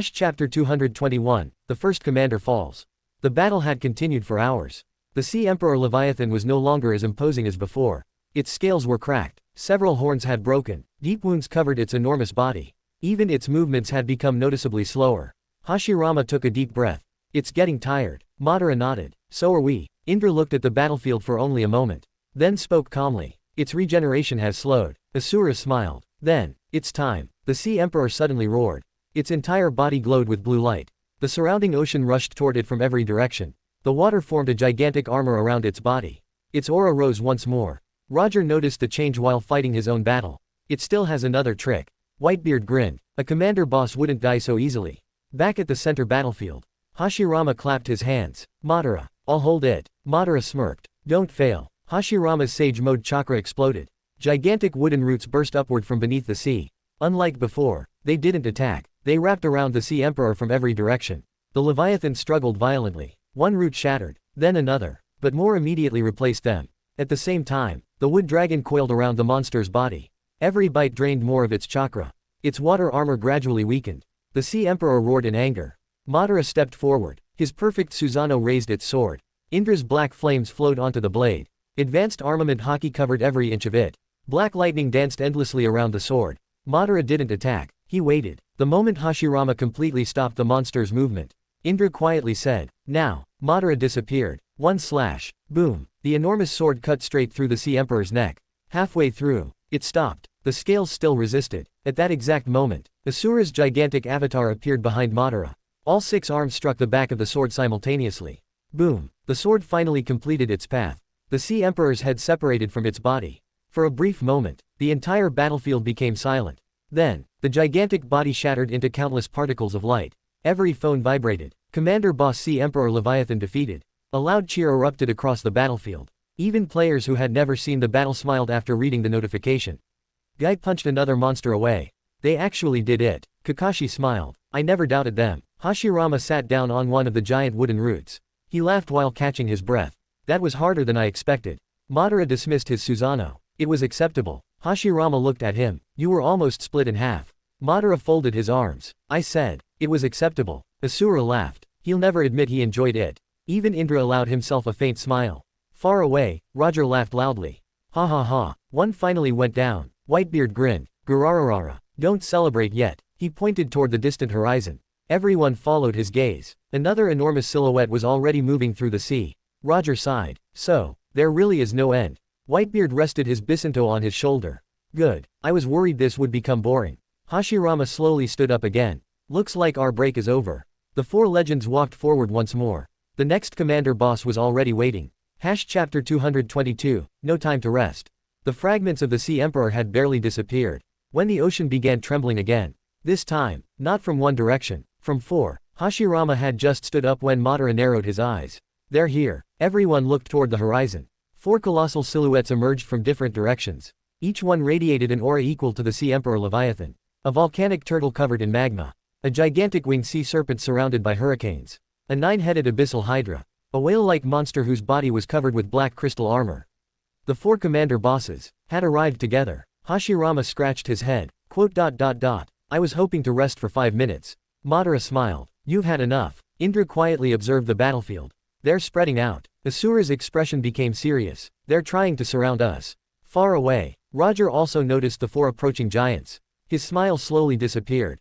Chapter 221, The First Commander Falls. The battle had continued for hours. The Sea Emperor Leviathan was no longer as imposing as before. Its scales were cracked, several horns had broken, deep wounds covered its enormous body. Even its movements had become noticeably slower. Hashirama took a deep breath. It's getting tired. Madara nodded. So are we. Indra looked at the battlefield for only a moment. Then spoke calmly. Its regeneration has slowed. Asura smiled. Then, it's time. The Sea Emperor suddenly roared. Its entire body glowed with blue light. The surrounding ocean rushed toward it from every direction. The water formed a gigantic armor around its body. Its aura rose once more. Roger noticed the change while fighting his own battle. It still has another trick. Whitebeard grinned. A commander boss wouldn't die so easily. Back at the center battlefield, Hashirama clapped his hands. Madara, I'll hold it. Madara smirked. Don't fail. Hashirama's Sage Mode chakra exploded. Gigantic wooden roots burst upward from beneath the sea. Unlike before, they didn't attack. They wrapped around the Sea Emperor from every direction. The Leviathan struggled violently. One root shattered, then another, but more immediately replaced them. At the same time, the wood dragon coiled around the monster's body. Every bite drained more of its chakra. Its water armor gradually weakened. The Sea Emperor roared in anger. Madara stepped forward. His perfect Susanoo raised its sword. Indra's black flames flowed onto the blade. Advanced armament haki covered every inch of it. Black lightning danced endlessly around the sword. Madara didn't attack. He waited. The moment Hashirama completely stopped the monster's movement, Indra quietly said, "Now." Madara disappeared. One slash. Boom. The enormous sword cut straight through the Sea Emperor's neck. Halfway through, it stopped. The scales still resisted. At that exact moment, Asura's gigantic avatar appeared behind Madara. All 6 arms struck the back of the sword simultaneously. Boom. The sword finally completed its path. The Sea Emperor's head separated from its body. For a brief moment, the entire battlefield became silent. Then, the gigantic body shattered into countless particles of light. Every phone vibrated. Commander Boss Sea Emperor Leviathan defeated. A loud cheer erupted across the battlefield. Even players who had never seen the battle smiled after reading the notification. Guy punched another monster away. They actually did it. Kakashi smiled. I never doubted them. Hashirama sat down on one of the giant wooden roots. He laughed while catching his breath. That was harder than I expected. Madara dismissed his Susanoo. It was acceptable. Hashirama looked at him. You were almost split in half. Madara folded his arms. I said, it was acceptable. Asura laughed. He'll never admit he enjoyed it. Even Indra allowed himself a faint smile. Far away, Roger laughed loudly. Ha ha ha. One finally went down. Whitebeard grinned. Gurararara. Don't celebrate yet. He pointed toward the distant horizon. Everyone followed his gaze. Another enormous silhouette was already moving through the sea. Roger sighed. So, there really is no end. Whitebeard rested his bisunto on his shoulder. Good. I was worried this would become boring. Hashirama slowly stood up again. Looks like our break is over. The 4 legends walked forward once more. The next commander boss was already waiting. Chapter 222, No Time to Rest. The fragments of the Sea Emperor had barely disappeared when the ocean began trembling again. This time, not from one direction, from 4. Hashirama had just stood up when Madara narrowed his eyes. They're here. Everyone looked toward the horizon. 4 colossal silhouettes emerged from different directions. Each one radiated an aura equal to the Sea Emperor Leviathan. A volcanic turtle covered in magma. A gigantic winged sea serpent surrounded by hurricanes. A 9-headed abyssal hydra. A whale-like monster whose body was covered with black crystal armor. The 4 commander bosses had arrived together. Hashirama scratched his head. I was hoping to rest for 5 minutes. Madara smiled. You've had enough. Indra quietly observed the battlefield. They're spreading out. Asura's expression became serious. They're trying to surround us. Far away, Roger also noticed the 4 approaching giants. His smile slowly disappeared.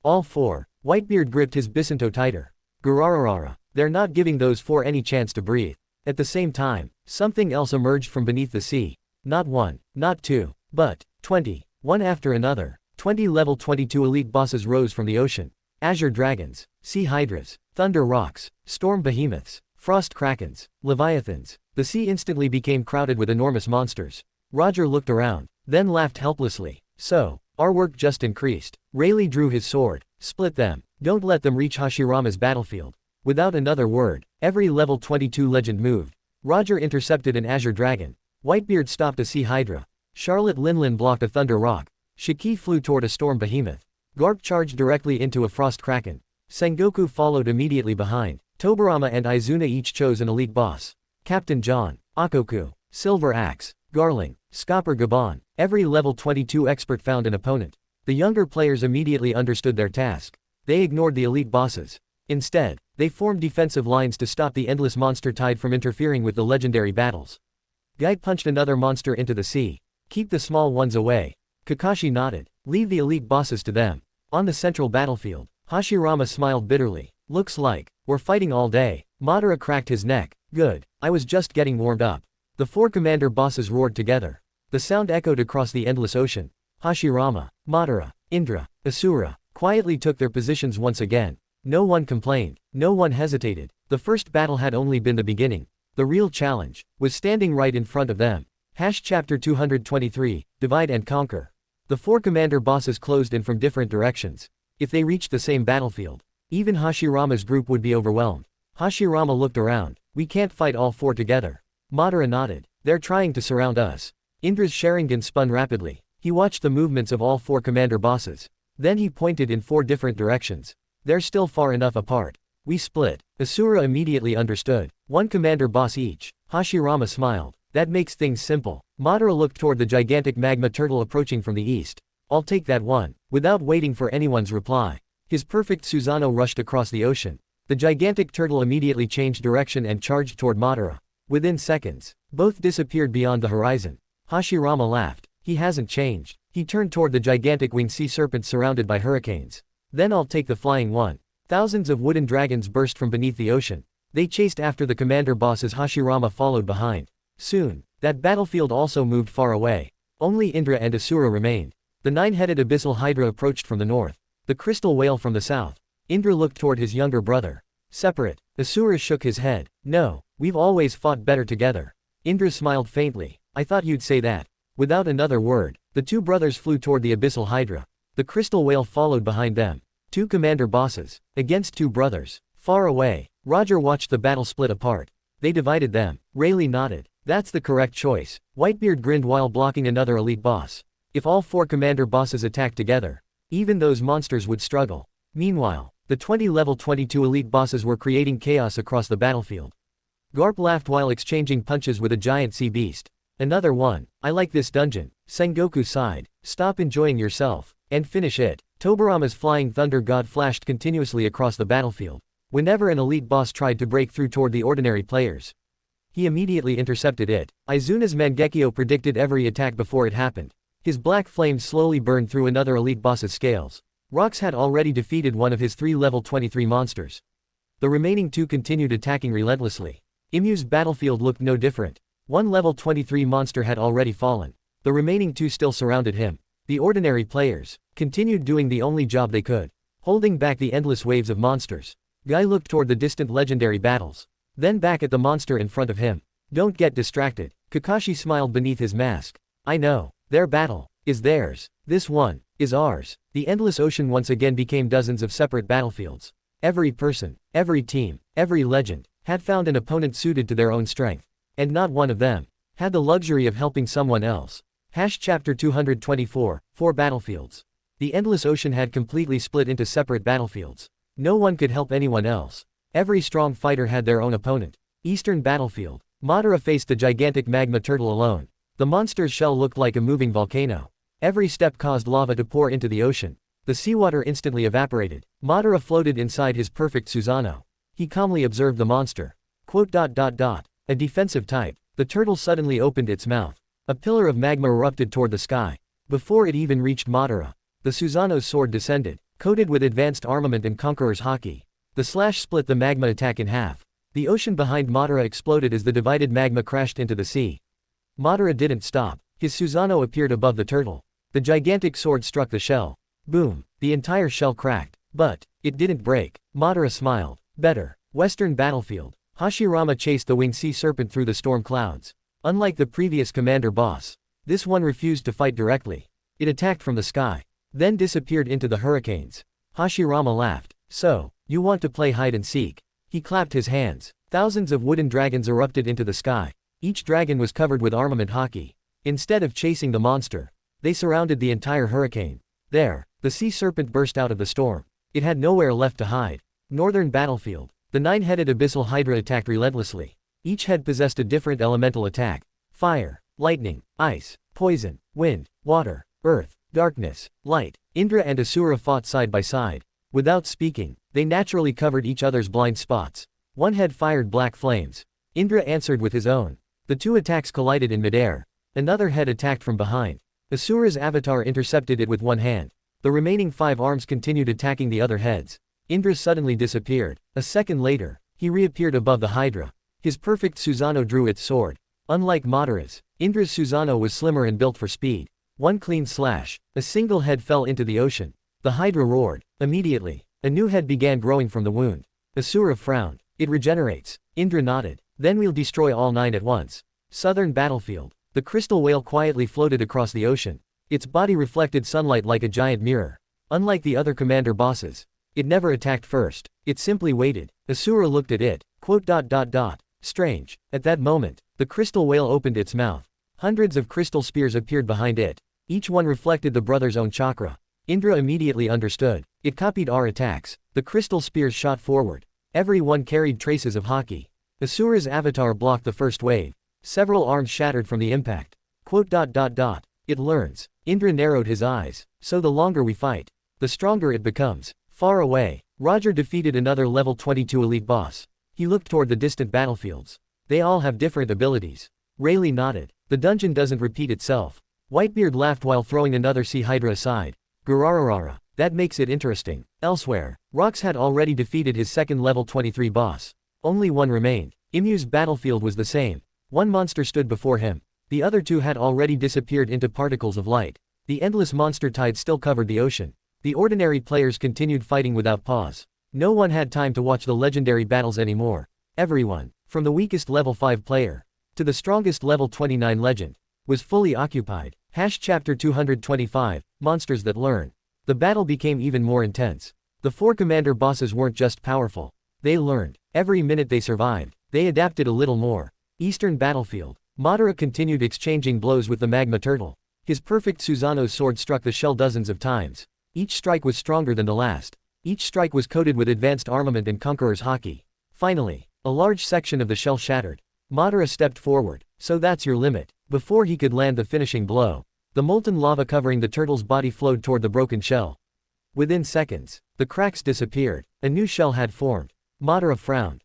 All 4. Whitebeard gripped his bisunto tighter. Gurararara. They're not giving those 4 any chance to breathe. At the same time, something else emerged from beneath the sea. Not 1, not 2, but 20. One after another, 20 level 22 elite bosses rose from the ocean. Azure dragons, sea hydras, thunder rocks, storm behemoths, frost krakens, leviathans. The sea instantly became crowded with enormous monsters. Roger looked around, then laughed helplessly. So, our work just increased. Rayleigh drew his sword. Split them. Don't let them reach Hashirama's battlefield. Without another word, every level 22 legend moved. Roger intercepted an azure dragon. Whitebeard stopped a sea hydra. Charlotte Linlin blocked a thunder rock. Shiki flew toward a storm behemoth. Garp charged directly into a frost kraken. Sengoku followed immediately behind. Tobirama and Izuna each chose an elite boss. Captain John, Akoku, Silver Axe, Garling, Scopper Gaban. Every level 22 expert found an opponent. The younger players immediately understood their task. They ignored the elite bosses. Instead, they formed defensive lines to stop the endless monster tide from interfering with the legendary battles. Guy punched another monster into the sea. Keep the small ones away. Kakashi nodded. Leave the elite bosses to them. On the central battlefield, Hashirama smiled bitterly. Looks like we're fighting all day. Madara cracked his neck. Good. I was just getting warmed up. The four commander bosses roared together. The sound echoed across the endless ocean. Hashirama, Madara, Indra, Asura, quietly took their positions once again. No one complained. No one hesitated. The first battle had only been the beginning. The real challenge was standing right in front of them. Chapter 223, Divide and Conquer. The four commander bosses closed in from different directions. If they reached the same battlefield, even Hashirama's group would be overwhelmed. Hashirama looked around. We can't fight all four together. Madara nodded. They're trying to surround us. Indra's Sharingan spun rapidly. He watched the movements of all four commander bosses. Then he pointed in four different directions. They're still far enough apart. We split. Asura immediately understood. One commander boss each. Hashirama smiled. That makes things simple. Madara looked toward the gigantic magma turtle approaching from the east. I'll take that one. Without waiting for anyone's reply, his perfect Susanoo rushed across the ocean. The gigantic turtle immediately changed direction and charged toward Madara. Within seconds, both disappeared beyond the horizon. Hashirama laughed. He hasn't changed. He turned toward the gigantic winged sea serpent surrounded by hurricanes. Then I'll take the flying one. Thousands of wooden dragons burst from beneath the ocean. They chased after the commander boss as Hashirama followed behind. Soon, that battlefield also moved far away. Only Indra and Asura remained. The nine-headed abyssal hydra approached from the north. The crystal whale from the south. Indra looked toward his younger brother. Separate. Asura shook his head. No, we've always fought better together. Indra smiled faintly. I thought you'd say that. Without another word, the two brothers flew toward the abyssal hydra. The crystal whale followed behind them. Two commander bosses. Against two brothers. Far away, Roger watched the battle split apart. They divided them. Rayleigh nodded. That's the correct choice. Whitebeard grinned while blocking another elite boss. If all four commander bosses attacked together, even those monsters would struggle. Meanwhile, the 20 level 22 elite bosses were creating chaos across the battlefield. Garp laughed while exchanging punches with a giant sea beast. Another one. I like this dungeon. Sengoku sighed. Stop enjoying yourself, and finish it. Tobirama's flying thunder god flashed continuously across the battlefield. Whenever an elite boss tried to break through toward the ordinary players, he immediately intercepted it. Izuna's Mangekyo predicted every attack before it happened. His black flames slowly burned through another elite boss's scales. Rox had already defeated one of his 3 level 23 monsters. The remaining two continued attacking relentlessly. Imu's battlefield looked no different. One level 23 monster had already fallen. The remaining two still surrounded him. The ordinary players continued doing the only job they could, holding back the endless waves of monsters. Guy looked toward the distant legendary battles, then back at the monster in front of him. Don't get distracted. Kakashi smiled beneath his mask. I know. Their battle is theirs. This one is ours. The endless ocean once again became dozens of separate battlefields. Every person, every team, every legend had found an opponent suited to their own strength, and not one of them had the luxury of helping someone else. Chapter 224, 4 battlefields. The endless ocean had completely split into separate battlefields. No one could help anyone else. Every strong fighter had their own opponent. Eastern battlefield. Madara faced the gigantic magma turtle alone. The monster's shell looked like a moving volcano. Every step caused lava to pour into the ocean. The seawater instantly evaporated. Madara floated inside his perfect Susanoo. He calmly observed the monster. A defensive type. The turtle suddenly opened its mouth. A pillar of magma erupted toward the sky. Before it even reached Madara, the Susanoo's sword descended, coated with advanced armament and conqueror's haki. The slash split the magma attack in half. The ocean behind Madara exploded as the divided magma crashed into the sea. Madara didn't stop. His Susanoo appeared above the turtle. The gigantic sword struck the shell. Boom! The entire shell cracked. But it didn't break. Madara smiled. Better. Western battlefield. Hashirama chased the winged sea serpent through the storm clouds. Unlike the previous commander boss, this one refused to fight directly. It attacked from the sky, then disappeared into the hurricanes. Hashirama laughed. So, you want to play hide and seek? He clapped his hands. Thousands of wooden dragons erupted into the sky. Each dragon was covered with armament haki. Instead of chasing the monster, they surrounded the entire hurricane. There, the sea serpent burst out of the storm. It had nowhere left to hide. Northern battlefield. The 9-headed abyssal hydra attacked relentlessly. Each head possessed a different elemental attack. Fire, lightning, ice, poison, wind, water, earth, darkness, light. Indra and Asura fought side by side. Without speaking, they naturally covered each other's blind spots. One head fired black flames. Indra answered with his own. The two attacks collided in midair. Another head attacked from behind. Asura's avatar intercepted it with one hand. The remaining 5 arms continued attacking the other heads. Indra suddenly disappeared. A second later, he reappeared above the Hydra. His perfect Susanoo drew its sword. Unlike Madara's, Indra's Susanoo was slimmer and built for speed. One clean slash. A single head fell into the ocean. The Hydra roared. Immediately, a new head began growing from the wound. Asura frowned. It regenerates. Indra nodded. Then we'll destroy all 9 at once. Southern battlefield. The crystal whale quietly floated across the ocean. Its body reflected sunlight like a giant mirror. Unlike the other commander bosses, it never attacked first. It simply waited. Asura looked at it. Strange. At that moment, the crystal whale opened its mouth. Hundreds of crystal spears appeared behind it. Each one reflected the brother's own chakra. Indra immediately understood. It copied our attacks. The crystal spears shot forward. Every one carried traces of haki. Asura's avatar blocked the first wave. Several arms shattered from the impact. It learns. Indra narrowed his eyes. So the longer we fight, the stronger it becomes. Far away, Roger defeated another level 22 elite boss. He looked toward the distant battlefields. They all have different abilities. Rayleigh nodded. The dungeon doesn't repeat itself. Whitebeard laughed while throwing another sea hydra aside. Gurararara. That makes it interesting. Elsewhere, Rox had already defeated his second level 23 boss. Only one remained. Imu's battlefield was the same. One monster stood before him. The other 2 had already disappeared into particles of light. The endless monster tide still covered the ocean. The ordinary players continued fighting without pause. No one had time to watch the legendary battles anymore. Everyone, from the weakest level 5 player to the strongest level 29 legend, was fully occupied. Chapter 225, Monsters That Learn. The battle became even more intense. The 4 commander bosses weren't just powerful. They learned. Every minute they survived, they adapted a little more. Eastern battlefield. Madara continued exchanging blows with the magma turtle. His perfect Susanoo sword struck the shell dozens of times. Each strike was stronger than the last. Each strike was coated with advanced armament and conqueror's haki. Finally, a large section of the shell shattered. Madara stepped forward. So that's your limit. Before he could land the finishing blow, the molten lava covering the turtle's body flowed toward the broken shell. Within seconds, the cracks disappeared. A new shell had formed. Madara frowned.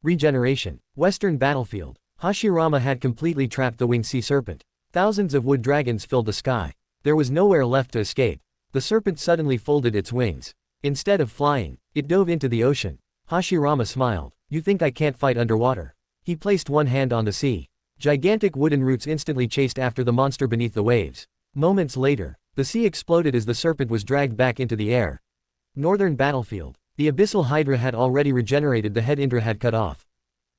Regeneration. Western battlefield. Hashirama had completely trapped the winged sea serpent. Thousands of wood dragons filled the sky. There was nowhere left to escape. The serpent suddenly folded its wings. Instead of flying, it dove into the ocean. Hashirama smiled. You think I can't fight underwater? He placed one hand on the sea. Gigantic wooden roots instantly chased after the monster beneath the waves. Moments later, the sea exploded as the serpent was dragged back into the air. Northern battlefield. The abyssal hydra had already regenerated the head Indra had cut off.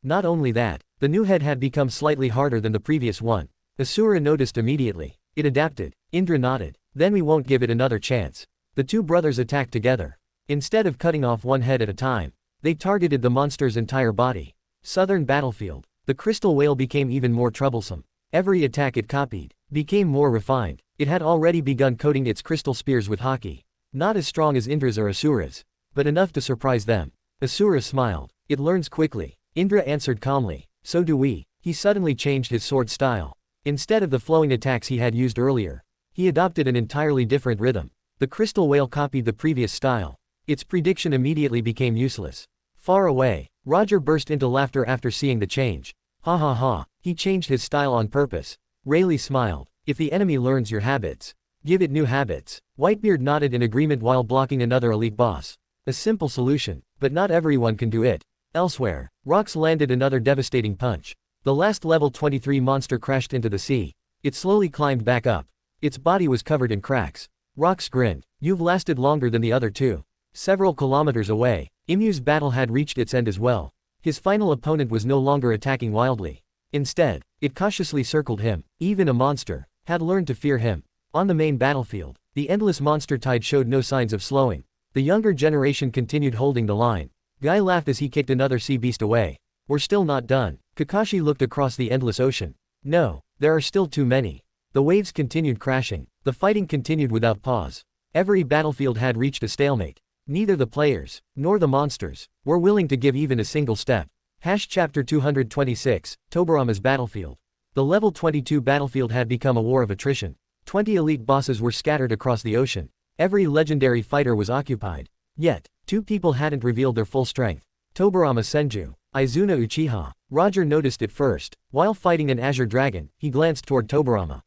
Not only that, the new head had become slightly harder than the previous one. Asura noticed immediately. It adapted. Indra nodded. Then we won't give it another chance. The 2 brothers attacked together. Instead of cutting off one head at a time, they targeted the monster's entire body. Southern battlefield. The crystal whale became even more troublesome. Every attack it copied became more refined. It had already begun coating its crystal spears with haki. Not as strong as Indra's or Asura's, but enough to surprise them. Asura smiled. It learns quickly. Indra answered calmly. So do we. He suddenly changed his sword style. Instead of the flowing attacks he had used earlier, he adopted an entirely different rhythm. The crystal whale copied the previous style. Its prediction immediately became useless. Far away, Roger burst into laughter after seeing the change. Ha ha ha, he changed his style on purpose. Rayleigh smiled. If the enemy learns your habits, give it new habits. Whitebeard nodded in agreement while blocking another elite boss. A simple solution, but not everyone can do it. Elsewhere, Rox landed another devastating punch. The last level 23 monster crashed into the sea. It slowly climbed back up. Its body was covered in cracks. Rox grinned. You've lasted longer than the other 2. Several kilometers away, Imu's battle had reached its end as well. His final opponent was no longer attacking wildly. Instead, it cautiously circled him. Even a monster had learned to fear him. On the main battlefield, the endless monster tide showed no signs of slowing. The younger generation continued holding the line. Guy laughed as he kicked another sea beast away. We're still not done. Kakashi looked across the endless ocean. No, there are still too many. The waves continued crashing. The fighting continued without pause. Every battlefield had reached a stalemate. Neither the players, nor the monsters, were willing to give even a single step. Chapter 226, Tobarama's battlefield. The level 22 battlefield had become a war of attrition. 20 elite bosses were scattered across the ocean. Every legendary fighter was occupied. Yet, 2 people hadn't revealed their full strength. Tobirama Senju, Izuna Uchiha. Roger noticed it first. While fighting an azure dragon, he glanced toward Tobirama.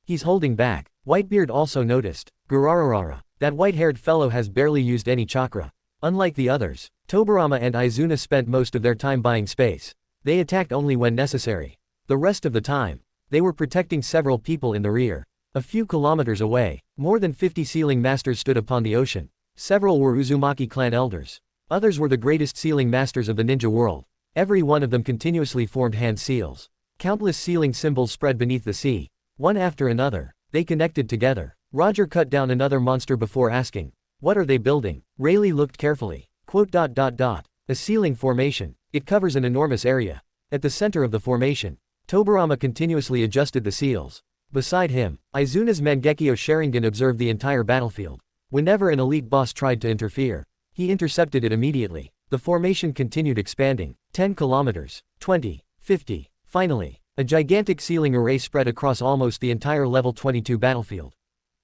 He's holding back. Whitebeard also noticed. Gurararara. That white-haired fellow has barely used any chakra. Unlike the others, Tobirama and Izuna spent most of their time buying space. They attacked only when necessary. The rest of the time, they were protecting several people in the rear. A few kilometers away, more than 50 sealing masters stood upon the ocean. Several were Uzumaki clan elders. Others were the greatest sealing masters of the ninja world. Every one of them continuously formed hand seals. Countless sealing symbols spread beneath the sea. One after another, they connected together. Roger cut down another monster before asking, "What are they building?" Rayleigh looked carefully. A sealing formation. It covers an enormous area. At the center of the formation, Tobirama continuously adjusted the seals. Beside him, Izuna's Mangekyo Sharingan observed the entire battlefield. Whenever an elite boss tried to interfere, he intercepted it immediately. The formation continued expanding. 10 kilometers, 20, 50. Finally, a gigantic sealing array spread across almost the entire level 22 battlefield.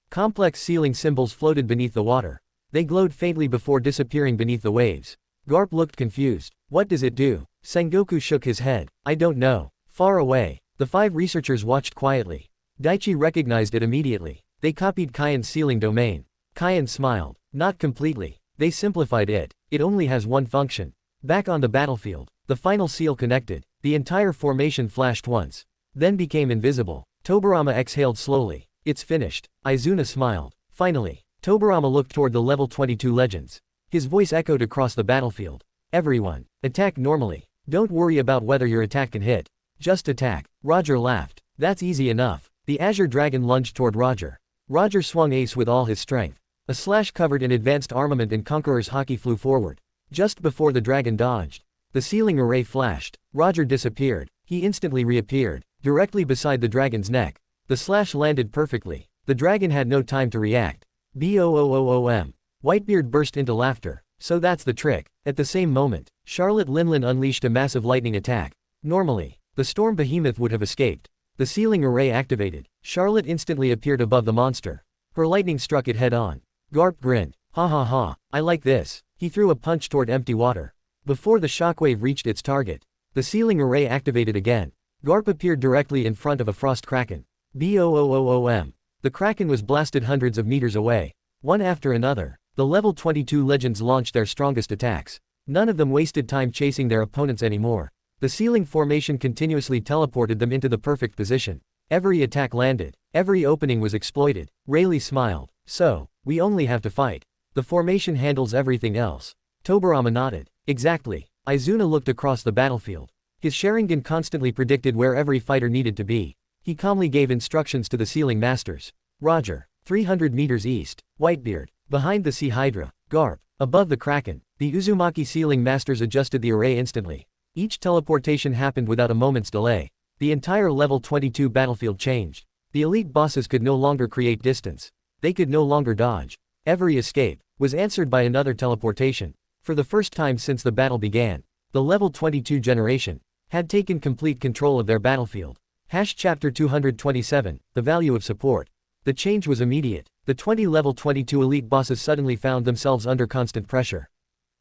Complex sealing symbols floated beneath the water. They glowed faintly before disappearing beneath the waves. Garp looked confused. What does it do? Sengoku shook his head. I don't know. Far away, the 5 researchers watched quietly. Daichi recognized it immediately. They copied Kaien's sealing domain. Kaien smiled. Not completely. They simplified it. It only has one function. Back on the battlefield, the final seal connected. The entire formation flashed once, then became invisible. Tobirama exhaled slowly. It's finished. Izuna smiled. Finally, Tobirama looked toward the level 22 legends. His voice echoed across the battlefield. Everyone, attack normally. Don't worry about whether your attack can hit. Just attack. Roger laughed. That's easy enough. The azure dragon lunged toward Roger. Roger swung ace with all his strength. A slash covered in advanced armament and Conqueror's Haki flew forward. Just before the dragon dodged, the sealing array flashed. Roger disappeared. He instantly reappeared, directly beside the dragon's neck. The slash landed perfectly. The dragon had no time to react. Boom! Whitebeard burst into laughter. So that's the trick. At the same moment, Charlotte Linlin unleashed a massive lightning attack. Normally, the storm behemoth would have escaped. The sealing array activated. Charlotte instantly appeared above the monster. Her lightning struck it head-on. Garp grinned. Ha ha ha, I like this. He threw a punch toward empty water. Before the shockwave reached its target, the sealing array activated again. Garp appeared directly in front of a frost kraken. Boom! The kraken was blasted hundreds of meters away. One after another, the level 22 legends launched their strongest attacks. None of them wasted time chasing their opponents anymore. The sealing formation continuously teleported them into the perfect position. Every attack landed. Every opening was exploited. Rayleigh smiled. So, we only have to fight. The formation handles everything else. Tobirama nodded. Exactly. Izuna looked across the battlefield. His Sharingan constantly predicted where every fighter needed to be. He calmly gave instructions to the sealing masters. Roger. 300 meters east. Whitebeard. Behind the Sea Hydra. Garp. Above the Kraken. The Uzumaki sealing masters adjusted the array instantly. Each teleportation happened without a moment's delay. The entire level 22 battlefield changed. The elite bosses could no longer create distance. They could no longer dodge. Every escape was answered by another teleportation. For the first time since the battle began, the level 22 generation had taken complete control of their battlefield. Chapter 227, The Value of Support. The change was immediate. The 20 level 22 elite bosses suddenly found themselves under constant pressure.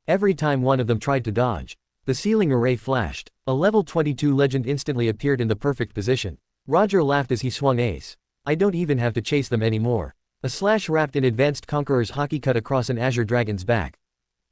Every time one of them tried to dodge, the sealing array flashed. A level 22 legend instantly appeared in the perfect position. Roger laughed as he swung ace. I don't even have to chase them anymore. A slash wrapped in advanced Conqueror's Haki cut across an azure dragon's back.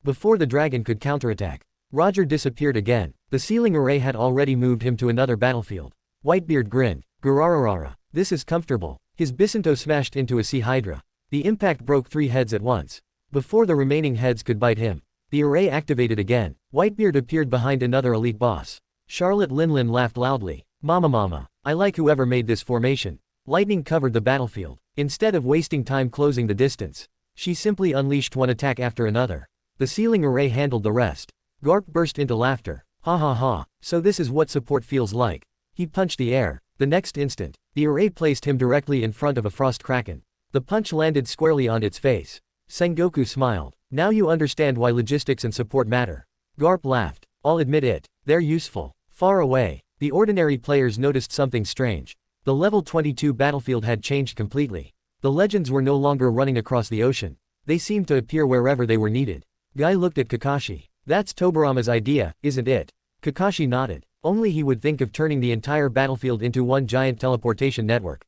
Before the dragon could counterattack, Roger disappeared again. The sealing array had already moved him to another battlefield. Whitebeard grinned. Gurararara. This is comfortable. His Bisinto smashed into a Sea Hydra. The impact broke 3 heads at once. Before the remaining heads could bite him, the array activated again. Whitebeard appeared behind another elite boss. Charlotte Linlin laughed loudly. Mama, I like whoever made this formation. Lightning covered the battlefield. Instead of wasting time closing the distance, she simply unleashed one attack after another. The sealing array handled the rest. Garp burst into laughter. Ha ha ha, so this is what support feels like. He punched the air. The next instant, the array placed him directly in front of a frost kraken. The punch landed squarely on its face. Sengoku smiled. Now you understand why logistics and support matter. Garp laughed. I'll admit it. They're useful. Far away, the ordinary players noticed something strange. The level 22 battlefield had changed completely. The legends were no longer running across the ocean. They seemed to appear wherever they were needed. Guy looked at Kakashi. That's Tobarama's idea, isn't it? Kakashi nodded. Only he would think of turning the entire battlefield into one giant teleportation network.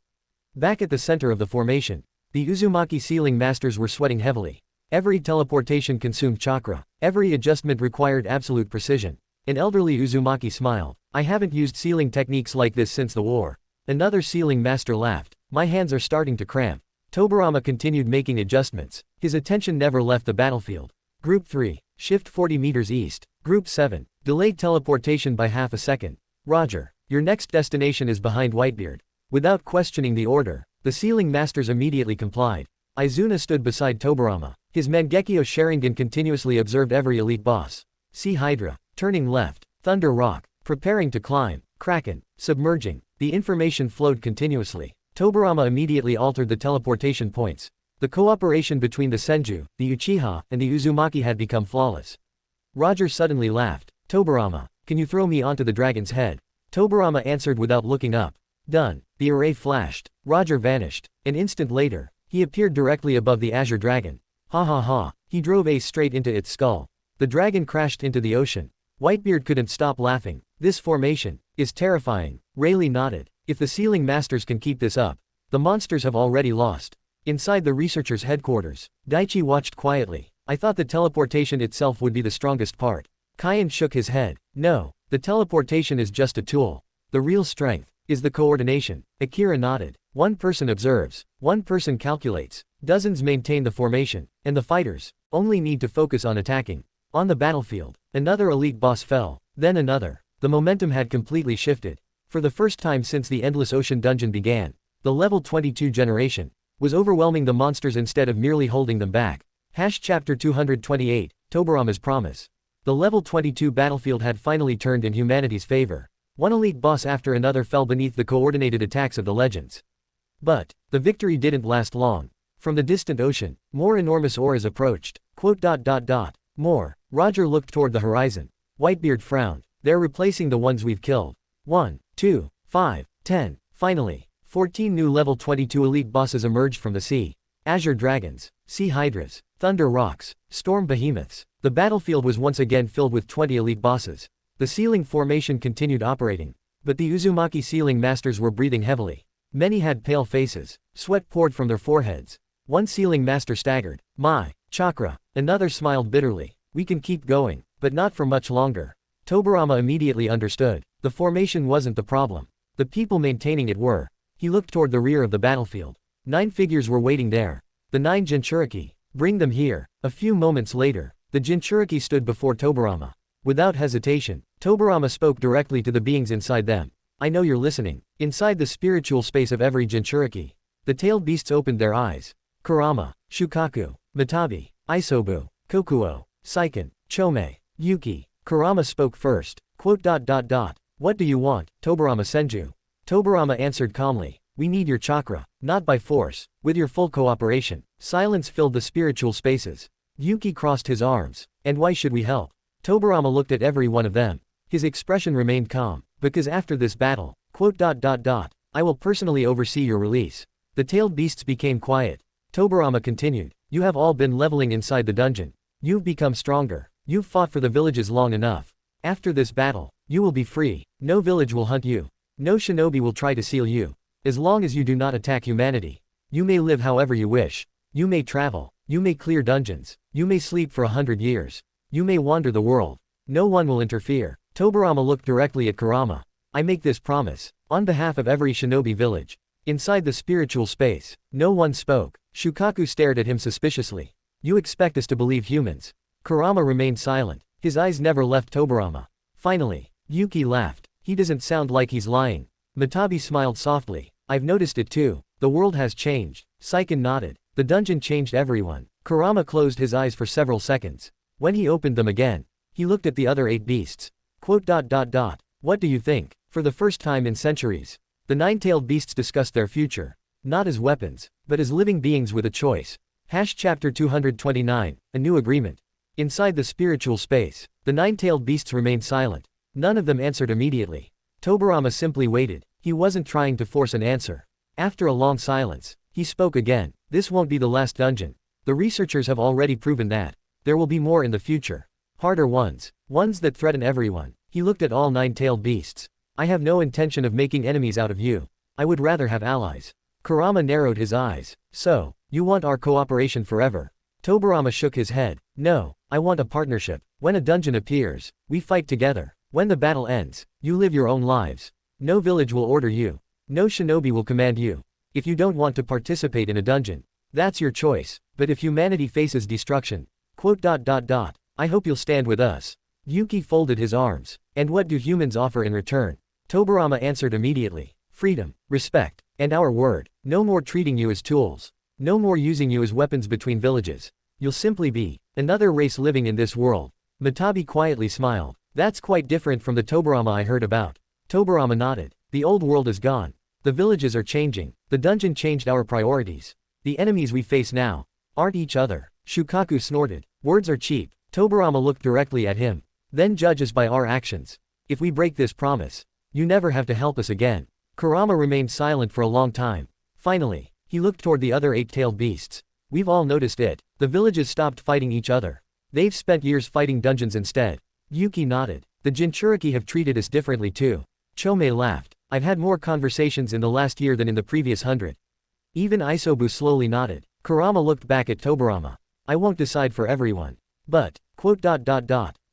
Back at the center of the formation, the Uzumaki sealing masters were sweating heavily. Every teleportation consumed chakra. Every adjustment required absolute precision. An elderly Uzumaki smiled. I haven't used sealing techniques like this since the war. Another sealing master laughed. My hands are starting to cramp. Tobarama continued making adjustments. His attention never left the battlefield. Group 3. Shift 40 meters east. Group 7. Delayed teleportation by half a second. Roger. Your next destination is behind Whitebeard. Without questioning the order, the sealing masters immediately complied. Izuna stood beside Tobarama. His Mangekyo Sharingan continuously observed every elite boss. Sea Hydra. Turning left. Thunder Rock. Preparing to climb. Kraken. Submerging. The information flowed continuously. Tobarama immediately altered the teleportation points. The cooperation between the Senju, the Uchiha, and the Uzumaki had become flawless. Roger suddenly laughed. Tobarama, can you throw me onto the dragon's head? Tobarama answered without looking up. Done. The array flashed. Roger vanished. An instant later, he appeared directly above the Azure Dragon. Ha ha ha, he drove Ace straight into its skull. The dragon crashed into the ocean. Whitebeard couldn't stop laughing. This formation is terrifying. Rayleigh nodded. If the sealing masters can keep this up, the monsters have already lost. Inside the researchers' headquarters, Daichi watched quietly. I thought the teleportation itself would be the strongest part. Kyan shook his head. No, the teleportation is just a tool. The real strength is the coordination. Akira nodded. One person observes, one person calculates, dozens maintain the formation, and the fighters only need to focus on attacking. On the battlefield, another elite boss fell, then another. The momentum had completely shifted. For the first time since the Endless Ocean dungeon began, the level 22 generation was overwhelming the monsters instead of merely holding them back. Chapter 228, Tobarama's Promise. The level 22 battlefield had finally turned in humanity's favor. One elite boss after another fell beneath the coordinated attacks of the legends. But the victory didn't last long. From the distant ocean, more enormous auras approached. More. Roger looked toward the horizon. Whitebeard frowned. They're replacing the ones we've killed. 1, 2, 5, 10. Finally, 14 new level 22 elite bosses emerged from the sea. Azure Dragons, Sea Hydras, Thunder Rocks, Storm Behemoths. The battlefield was once again filled with 20 elite bosses. The sealing formation continued operating. But the Uzumaki sealing masters were breathing heavily. Many had pale faces. Sweat poured from their foreheads. One sealing master staggered. My chakra. Another smiled bitterly. We can keep going, but not for much longer. Tobarama immediately understood. The formation wasn't the problem. The people maintaining it were. He looked toward the rear of the battlefield. 9 figures were waiting there. The 9 Jinchuriki. Bring them here. A few moments later, the Jinchuriki stood before Tobarama. Without hesitation, Tobarama spoke directly to the beings inside them. I know you're listening. Inside the spiritual space of every Jinchuriki, the tailed beasts opened their eyes. Kurama, Shukaku, Matabi, Isobu, Kokuo, Seiken, Chome, Yuki. Kurama spoke first. What do you want, Tobarama Senju? Tobarama answered calmly. We need your chakra, not by force, with your full cooperation. Silence filled the spiritual spaces. Yuki crossed his arms. And why should we help? Tobarama looked at every one of them. His expression remained calm. Because after this battle, I will personally oversee your release. The tailed beasts became quiet. Tobarama continued. You have all been leveling inside the dungeon. You've become stronger. You've fought for the villages long enough. After this battle, you will be free. No village will hunt you. No shinobi will try to seal you. As long as you do not attack humanity. You may live however you wish. You may travel. You may clear dungeons. You may sleep for 100 years. You may wander the world. No one will interfere. Tobarama looked directly at Kurama. I make this promise. On behalf of every shinobi village. Inside the spiritual space, no one spoke. Shukaku stared at him suspiciously. You expect us to believe humans? Kurama remained silent. His eyes never left Tobarama. Finally, Yuki laughed. He doesn't sound like he's lying. Matabi smiled softly. I've noticed it too. The world has changed. Seiken nodded. The dungeon changed everyone. Kurama closed his eyes for several seconds. When he opened them again, he looked at the other 8 beasts. What do you think? For the first time in centuries, the 9-tailed beasts discussed their future. Not as weapons, but as living beings with a choice. Chapter 229, A New Agreement. Inside the spiritual space, the 9-tailed beasts remained silent. None of them answered immediately. Tobarama simply waited. He wasn't trying to force an answer. After a long silence, he spoke again. This won't be the last dungeon. The researchers have already proven that. There will be more in the future. Harder ones. Ones that threaten everyone. He looked at all nine-tailed beasts. I have no intention of making enemies out of you. I would rather have allies. Kurama narrowed his eyes. So, you want our cooperation forever? Tobirama shook his head. No, I want a partnership. When a dungeon appears, we fight together. When the battle ends, you live your own lives. No village will order you. No shinobi will command you. If you don't want to participate in a dungeon, that's your choice. But if humanity faces destruction, ... I hope you'll stand with us. Yuki folded his arms. And what do humans offer in return? Tobirama answered immediately. Freedom, respect, and our word. No more treating you as tools. No more using you as weapons between villages. You'll simply be another race living in this world. Matabi quietly smiled. That's quite different from the Tobirama I heard about. Tobirama nodded. The old world is gone. The villages are changing. The dungeon changed our priorities. The enemies we face now aren't each other. Shukaku snorted. Words are cheap. Tobirama looked directly at him. Then judge us by our actions. If we break this promise, you never have to help us again. Kurama remained silent for a long time. Finally, he looked toward the other eight-tailed beasts. We've all noticed it. The villages stopped fighting each other. They've spent years fighting dungeons instead. Yuki nodded. The Jinchuriki have treated us differently too. Chome laughed. I've had more conversations in the last year than in the previous 100. Even Isobu slowly nodded. Kurama looked back at Tobirama. I won't decide for everyone. But, ...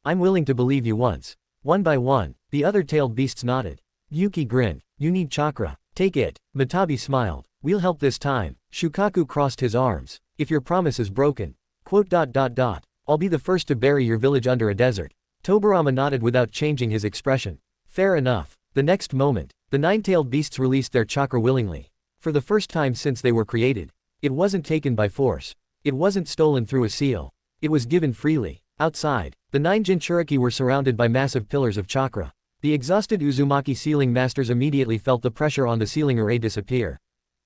I'm willing to believe you once. One by one, the other tailed beasts nodded. Yuki grinned. You need chakra. Take it. Matabi smiled. We'll help this time. Shukaku crossed his arms. If your promise is broken, ... I'll be the first to bury your village under a desert. Tobirama nodded without changing his expression. Fair enough. The next moment, the nine-tailed beasts released their chakra willingly. For the first time since they were created. It wasn't taken by force. It wasn't stolen through a seal. It was given freely. Outside, the 9 Jinchuriki were surrounded by massive pillars of chakra. The exhausted Uzumaki sealing masters immediately felt the pressure on the sealing array disappear.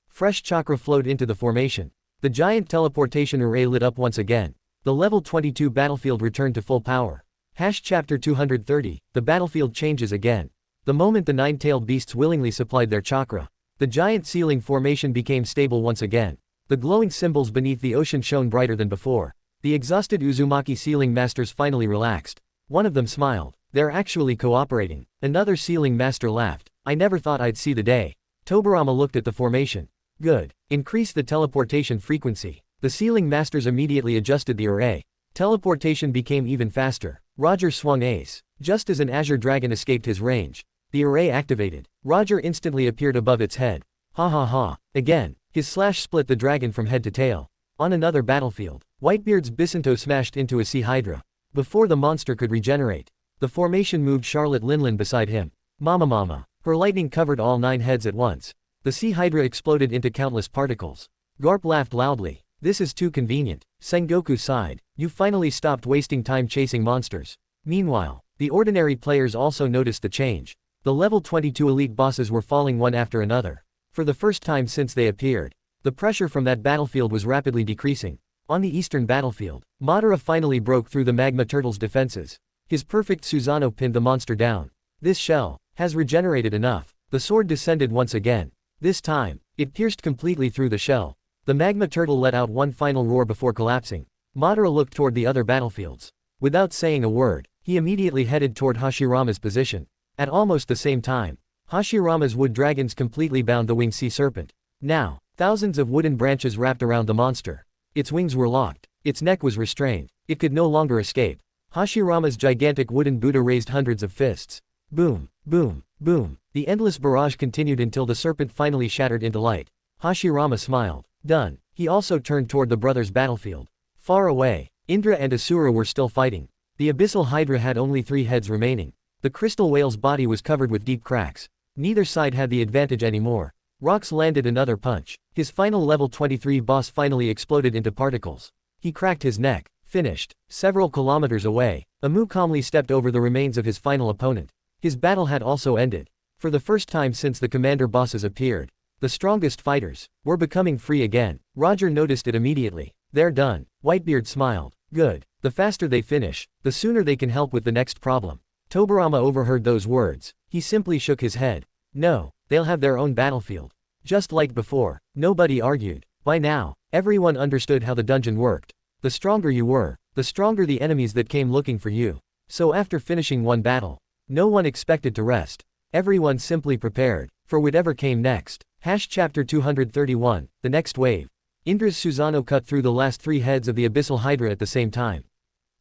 Fresh chakra flowed into the formation. The giant teleportation array lit up once again. The level 22 battlefield returned to full power. Chapter 230, the battlefield changes again. The moment the 9-tailed beasts willingly supplied their chakra, the giant sealing formation became stable once again. The glowing symbols beneath the ocean shone brighter than before. The exhausted Uzumaki sealing masters finally relaxed. One of them smiled. They're actually cooperating. Another sealing master laughed. I never thought I'd see the day. Tobirama looked at the formation. Good. Increase the teleportation frequency. The sealing masters immediately adjusted the array. Teleportation became even faster. Roger swung ace. Just as an azure dragon escaped his range, the array activated. Roger instantly appeared above its head. Ha ha ha. Again, his slash split the dragon from head to tail. On another battlefield, Whitebeard's Bisinto smashed into a sea hydra. Before the monster could regenerate, the formation moved Charlotte Linlin beside him. Mama. Her lightning covered all 9 heads at once. The sea hydra exploded into countless particles. Garp laughed loudly. This is too convenient. Sengoku sighed. You finally stopped wasting time chasing monsters. Meanwhile, the ordinary players also noticed the change. The level 22 elite bosses were falling one after another. For the first time since they appeared, the pressure from that battlefield was rapidly decreasing. On the eastern battlefield, Madara finally broke through the magma turtle's defenses. His perfect Susanoo pinned the monster down. This shell has regenerated enough. The sword descended once again. This time, it pierced completely through the shell. The magma turtle let out one final roar before collapsing. Madara looked toward the other battlefields. Without saying a word, he immediately headed toward Hashirama's position. At almost the same time, Hashirama's wood dragons completely bound the winged sea serpent. Now, thousands of wooden branches wrapped around the monster. Its wings were locked. Its neck was restrained. It could no longer escape. Hashirama's gigantic wooden Buddha raised hundreds of fists. Boom, boom, boom. The endless barrage continued until the serpent finally shattered into light. Hashirama smiled. Done. He also turned toward the brothers' battlefield. Far away, Indra and Asura were still fighting. The abyssal hydra had only 3 heads remaining. The crystal whale's body was covered with deep cracks. Neither side had the advantage anymore. Rox landed another punch. His final level 23 boss finally exploded into particles. He cracked his neck. Finished. Several kilometers away, Amu calmly stepped over the remains of his final opponent. His battle had also ended. For the first time since the commander bosses appeared, the strongest fighters were becoming free again. Roger noticed it immediately. They're done. Whitebeard smiled. Good. The faster they finish, the sooner they can help with the next problem. Tobirama overheard those words. He simply shook his head. No, They'll have their own battlefield. Just like before, nobody argued. By now, everyone understood how the dungeon worked. The stronger you were, the stronger the enemies that came looking for you. So after finishing one battle, no one expected to rest. Everyone simply prepared for whatever came next. Chapter 231, The Next Wave. Indra's Susanoo cut through the last 3 heads of the abyssal hydra at the same time.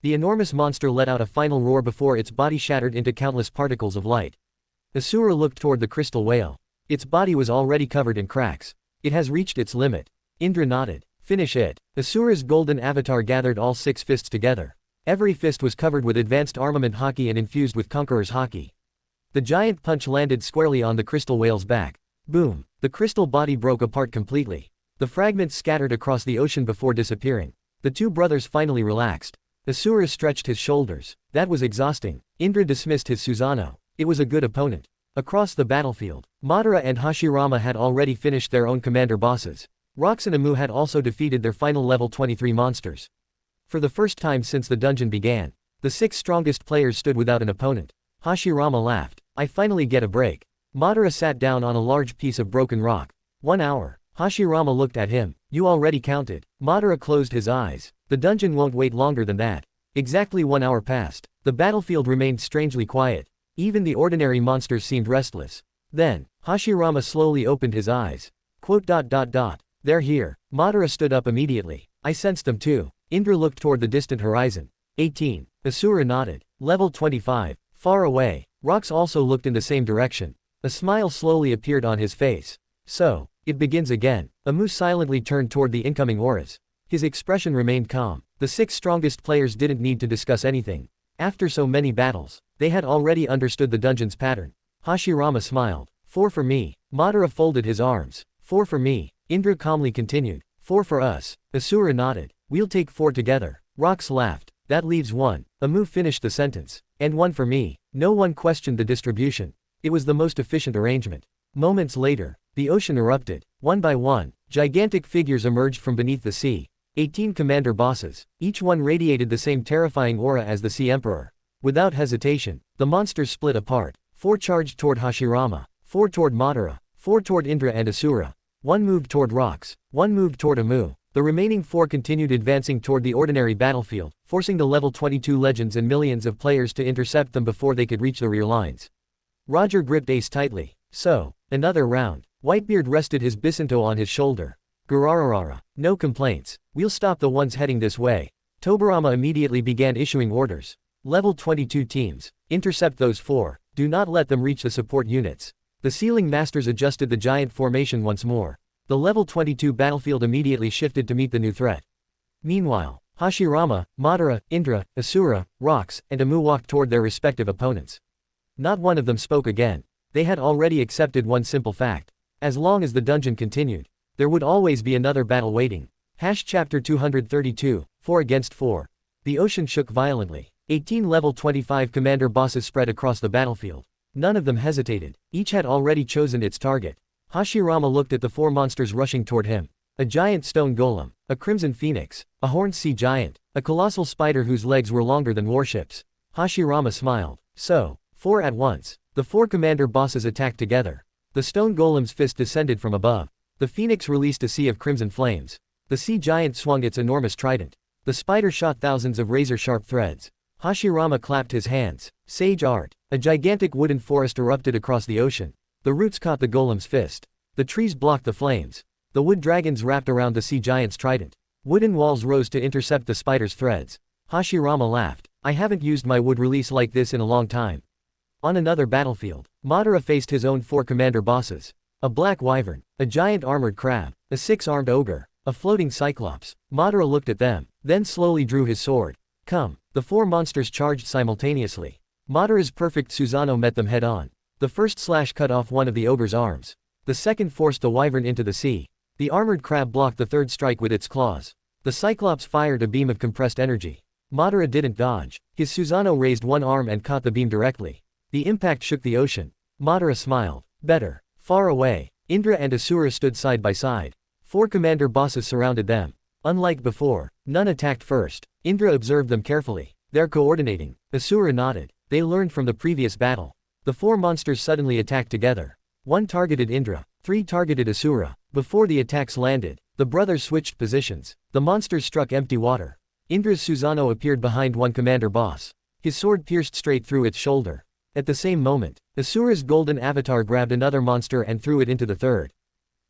The enormous monster let out a final roar before its body shattered into countless particles of light. Asura looked toward the crystal whale. Its body was already covered in cracks. It has reached its limit. Indra nodded. Finish it. Asura's golden avatar gathered all 6 fists together. Every fist was covered with advanced armament haki and infused with Conqueror's haki. The giant punch landed squarely on the crystal whale's back. Boom! The crystal body broke apart completely. The fragments scattered across the ocean before disappearing. The 2 brothers finally relaxed. Asura stretched his shoulders. That was exhausting. Indra dismissed his Susanoo. It was a good opponent. Across the battlefield, Madara and Hashirama had already finished their own commander bosses. Rox and Amu had also defeated their final level 23 monsters. For the first time since the dungeon began, the 6 strongest players stood without an opponent. Hashirama laughed. I finally get a break. Madara sat down on a large piece of broken rock. 1 hour. Hashirama looked at him. You already counted. Madara closed his eyes. The dungeon won't wait longer than that. Exactly 1 hour passed. The battlefield remained strangely quiet. Even the ordinary monsters seemed restless. Then, Hashirama slowly opened his eyes. They're here. Madara stood up immediately. I sensed them too. Indra looked toward the distant horizon. 18. Asura nodded. Level 25. Far away. Rox also looked in the same direction. A smile slowly appeared on his face. So, it begins again. Amu silently turned toward the incoming auras. His expression remained calm. The 6 strongest players didn't need to discuss anything. After so many battles, they had already understood the dungeon's pattern. Hashirama smiled. 4 for me. Madara folded his arms. 4 for me. Indra calmly continued. 4 for us. Asura nodded. We'll take 4 together. Rox laughed. That leaves 1. Amu finished the sentence. And 1 for me. No one questioned the distribution. It was the most efficient arrangement. Moments later, the ocean erupted. One by one, gigantic figures emerged from beneath the sea. 18 commander bosses. Each one radiated the same terrifying aura as the Sea Emperor. Without hesitation, the monsters split apart. 4 charged toward Hashirama. 4 toward Madara. 4 toward Indra and Asura. 1 moved toward Rox. 1 moved toward Amu. The remaining 4 continued advancing toward the ordinary battlefield, forcing the level 22 legends and millions of players to intercept them before they could reach the rear lines. Roger gripped Ace tightly. So, another round. Whitebeard rested his Bisanto on his shoulder. Garararara. No complaints. We'll stop the ones heading this way. Tobirama immediately began issuing orders. Level 22 teams. Intercept those 4. Do not let them reach the support units. The Sealing Masters adjusted the giant formation once more. The level 22 battlefield immediately shifted to meet the new threat. Meanwhile, Hashirama, Madara, Indra, Asura, Rox, and Amu walked toward their respective opponents. Not one of them spoke again. They had already accepted one simple fact. As long as the dungeon continued, there would always be another battle waiting. Chapter 232, 4 against 4. The ocean shook violently. 18 level 25 commander bosses spread across the battlefield. None of them hesitated. Each had already chosen its target. Hashirama looked at the 4 monsters rushing toward him. A giant stone golem, a crimson phoenix, a horned sea giant, a colossal spider whose legs were longer than warships. Hashirama smiled. So, 4 at once. The 4 commander bosses attacked together. The stone golem's fist descended from above. The phoenix released a sea of crimson flames. The sea giant swung its enormous trident. The spider shot thousands of razor-sharp threads. Hashirama clapped his hands. Sage art. A gigantic wooden forest erupted across the ocean. The roots caught the golem's fist. The trees blocked the flames. The wood dragons wrapped around the sea giant's trident. Wooden walls rose to intercept the spider's threads. Hashirama laughed. I haven't used my wood release like this in a long time. On another battlefield, Madara faced his own 4 commander bosses. A black wyvern, a giant armored crab, a 6-armed ogre, a floating cyclops. Madara looked at them, then slowly drew his sword. Come. The 4 monsters charged simultaneously. Madara's perfect Susanoo met them head-on. The first slash cut off one of the ogre's arms. The second forced the wyvern into the sea. The armored crab blocked the third strike with its claws. The cyclops fired a beam of compressed energy. Madara didn't dodge. His Susanoo raised one arm and caught the beam directly. The impact shook the ocean. Madara smiled. Better. Far away, Indra and Asura stood side by side. 4 commander bosses surrounded them. Unlike before, none attacked first. Indra observed them carefully. They're coordinating. Asura nodded. They learned from the previous battle. The 4 monsters suddenly attacked together. One targeted Indra, 3 targeted Asura. Before the attacks landed, the brothers switched positions. The monsters struck empty water. Indra's Susanoo appeared behind one commander boss. His sword pierced straight through its shoulder. At the same moment, Asura's golden avatar grabbed another monster and threw it into the third.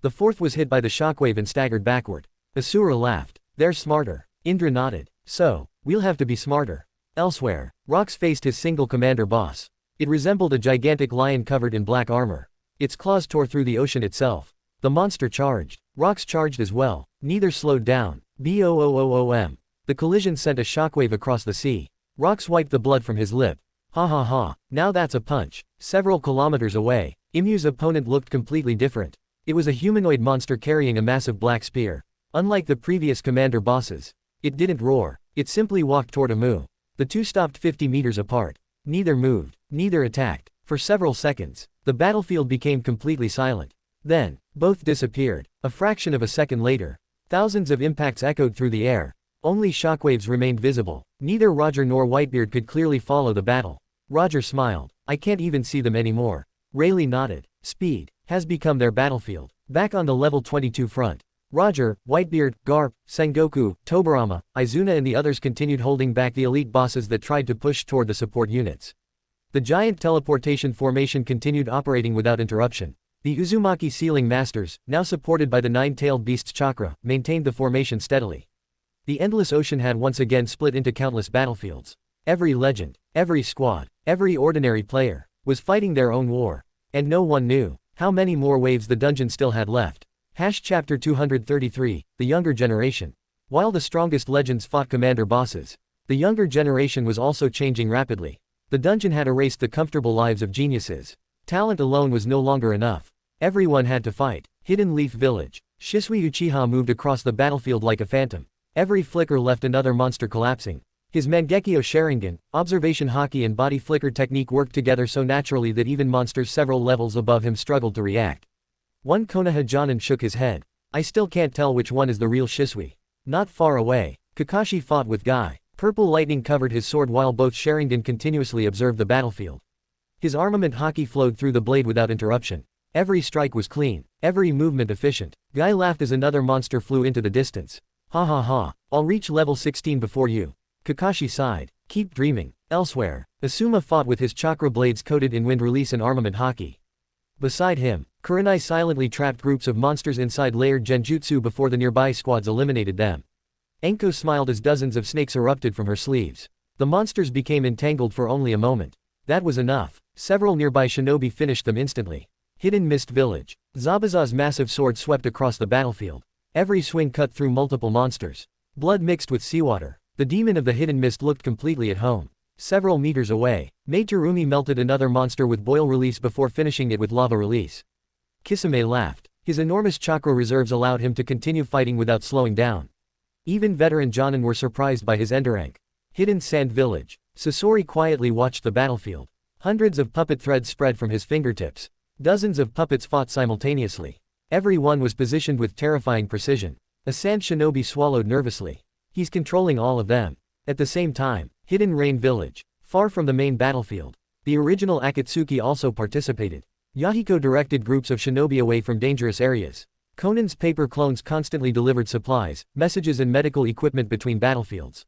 The fourth was hit by the shockwave and staggered backward. Asura laughed. They're smarter. Indra nodded. So, we'll have to be smarter. Elsewhere, Rox faced his single commander boss. It resembled a gigantic lion covered in black armor. Its claws tore through the ocean itself. The monster charged. Rox charged as well. Neither slowed down. Boom. The collision sent a shockwave across the sea. Rox wiped the blood from his lip. Ha ha ha, now that's a punch. Several kilometers away, Imu's opponent looked completely different. It was a humanoid monster carrying a massive black spear. Unlike the previous commander bosses, it didn't roar, it simply walked toward Imu. The two stopped 50 meters apart. Neither moved, neither attacked. For several seconds, the battlefield became completely silent. Then, both disappeared. A fraction of a second later, thousands of impacts echoed through the air. Only shockwaves remained visible. Neither Roger nor Whitebeard could clearly follow the battle. Roger smiled. I can't even see them anymore. Rayleigh nodded. Speed has become their battlefield. Back on the level 22 front, Roger, Whitebeard, Garp, Sengoku, Tobirama, Izuna and the others continued holding back the elite bosses that tried to push toward the support units. The giant teleportation formation continued operating without interruption. The Uzumaki Sealing Masters, now supported by the nine-tailed beast's chakra, maintained the formation steadily. The endless ocean had once again split into countless battlefields. Every legend, every squad, every ordinary player, was fighting their own war. And no one knew how many more waves the dungeon still had left. Chapter 233, The Younger Generation. While the strongest legends fought commander bosses, the younger generation was also changing rapidly. The dungeon had erased the comfortable lives of geniuses. Talent alone was no longer enough. Everyone had to fight. Hidden Leaf Village. Shisui Uchiha moved across the battlefield like a phantom. Every flicker left another monster collapsing. His Mangekyo Sharingan, observation haki and body flicker technique worked together so naturally that even monsters several levels above him struggled to react. One Konoha Jonin shook his head. I still can't tell which one is the real Shisui. Not far away, Kakashi fought with Guy. Purple lightning covered his sword while both Sharingan continuously observed the battlefield. His armament haki flowed through the blade without interruption. Every strike was clean, every movement efficient. Guy laughed as another monster flew into the distance. Ha ha ha, I'll reach level 16 before you. Kakashi sighed. Keep dreaming. Elsewhere, Asuma fought with his chakra blades coated in wind release and armament haki. Beside him, Kurenai silently trapped groups of monsters inside layered genjutsu before the nearby squads eliminated them. Enko smiled as dozens of snakes erupted from her sleeves. The monsters became entangled for only a moment. That was enough. Several nearby shinobi finished them instantly. Hidden Mist Village. Zabuza's massive sword swept across the battlefield. Every swing cut through multiple monsters. Blood mixed with seawater. The demon of the Hidden Mist looked completely at home. Several meters away, Materumi melted another monster with boil release before finishing it with lava release. Kisame laughed. His enormous chakra reserves allowed him to continue fighting without slowing down. Even veteran Jonin were surprised by his enderrank. Hidden Sand Village. Sasori quietly watched the battlefield. Hundreds of puppet threads spread from his fingertips. Dozens of puppets fought simultaneously. Every one was positioned with terrifying precision. A sand shinobi swallowed nervously. He's controlling all of them. At the same time, Hidden Rain Village. Far from the main battlefield, the original Akatsuki also participated. Yahiko directed groups of shinobi away from dangerous areas. Conan's paper clones constantly delivered supplies, messages and medical equipment between battlefields.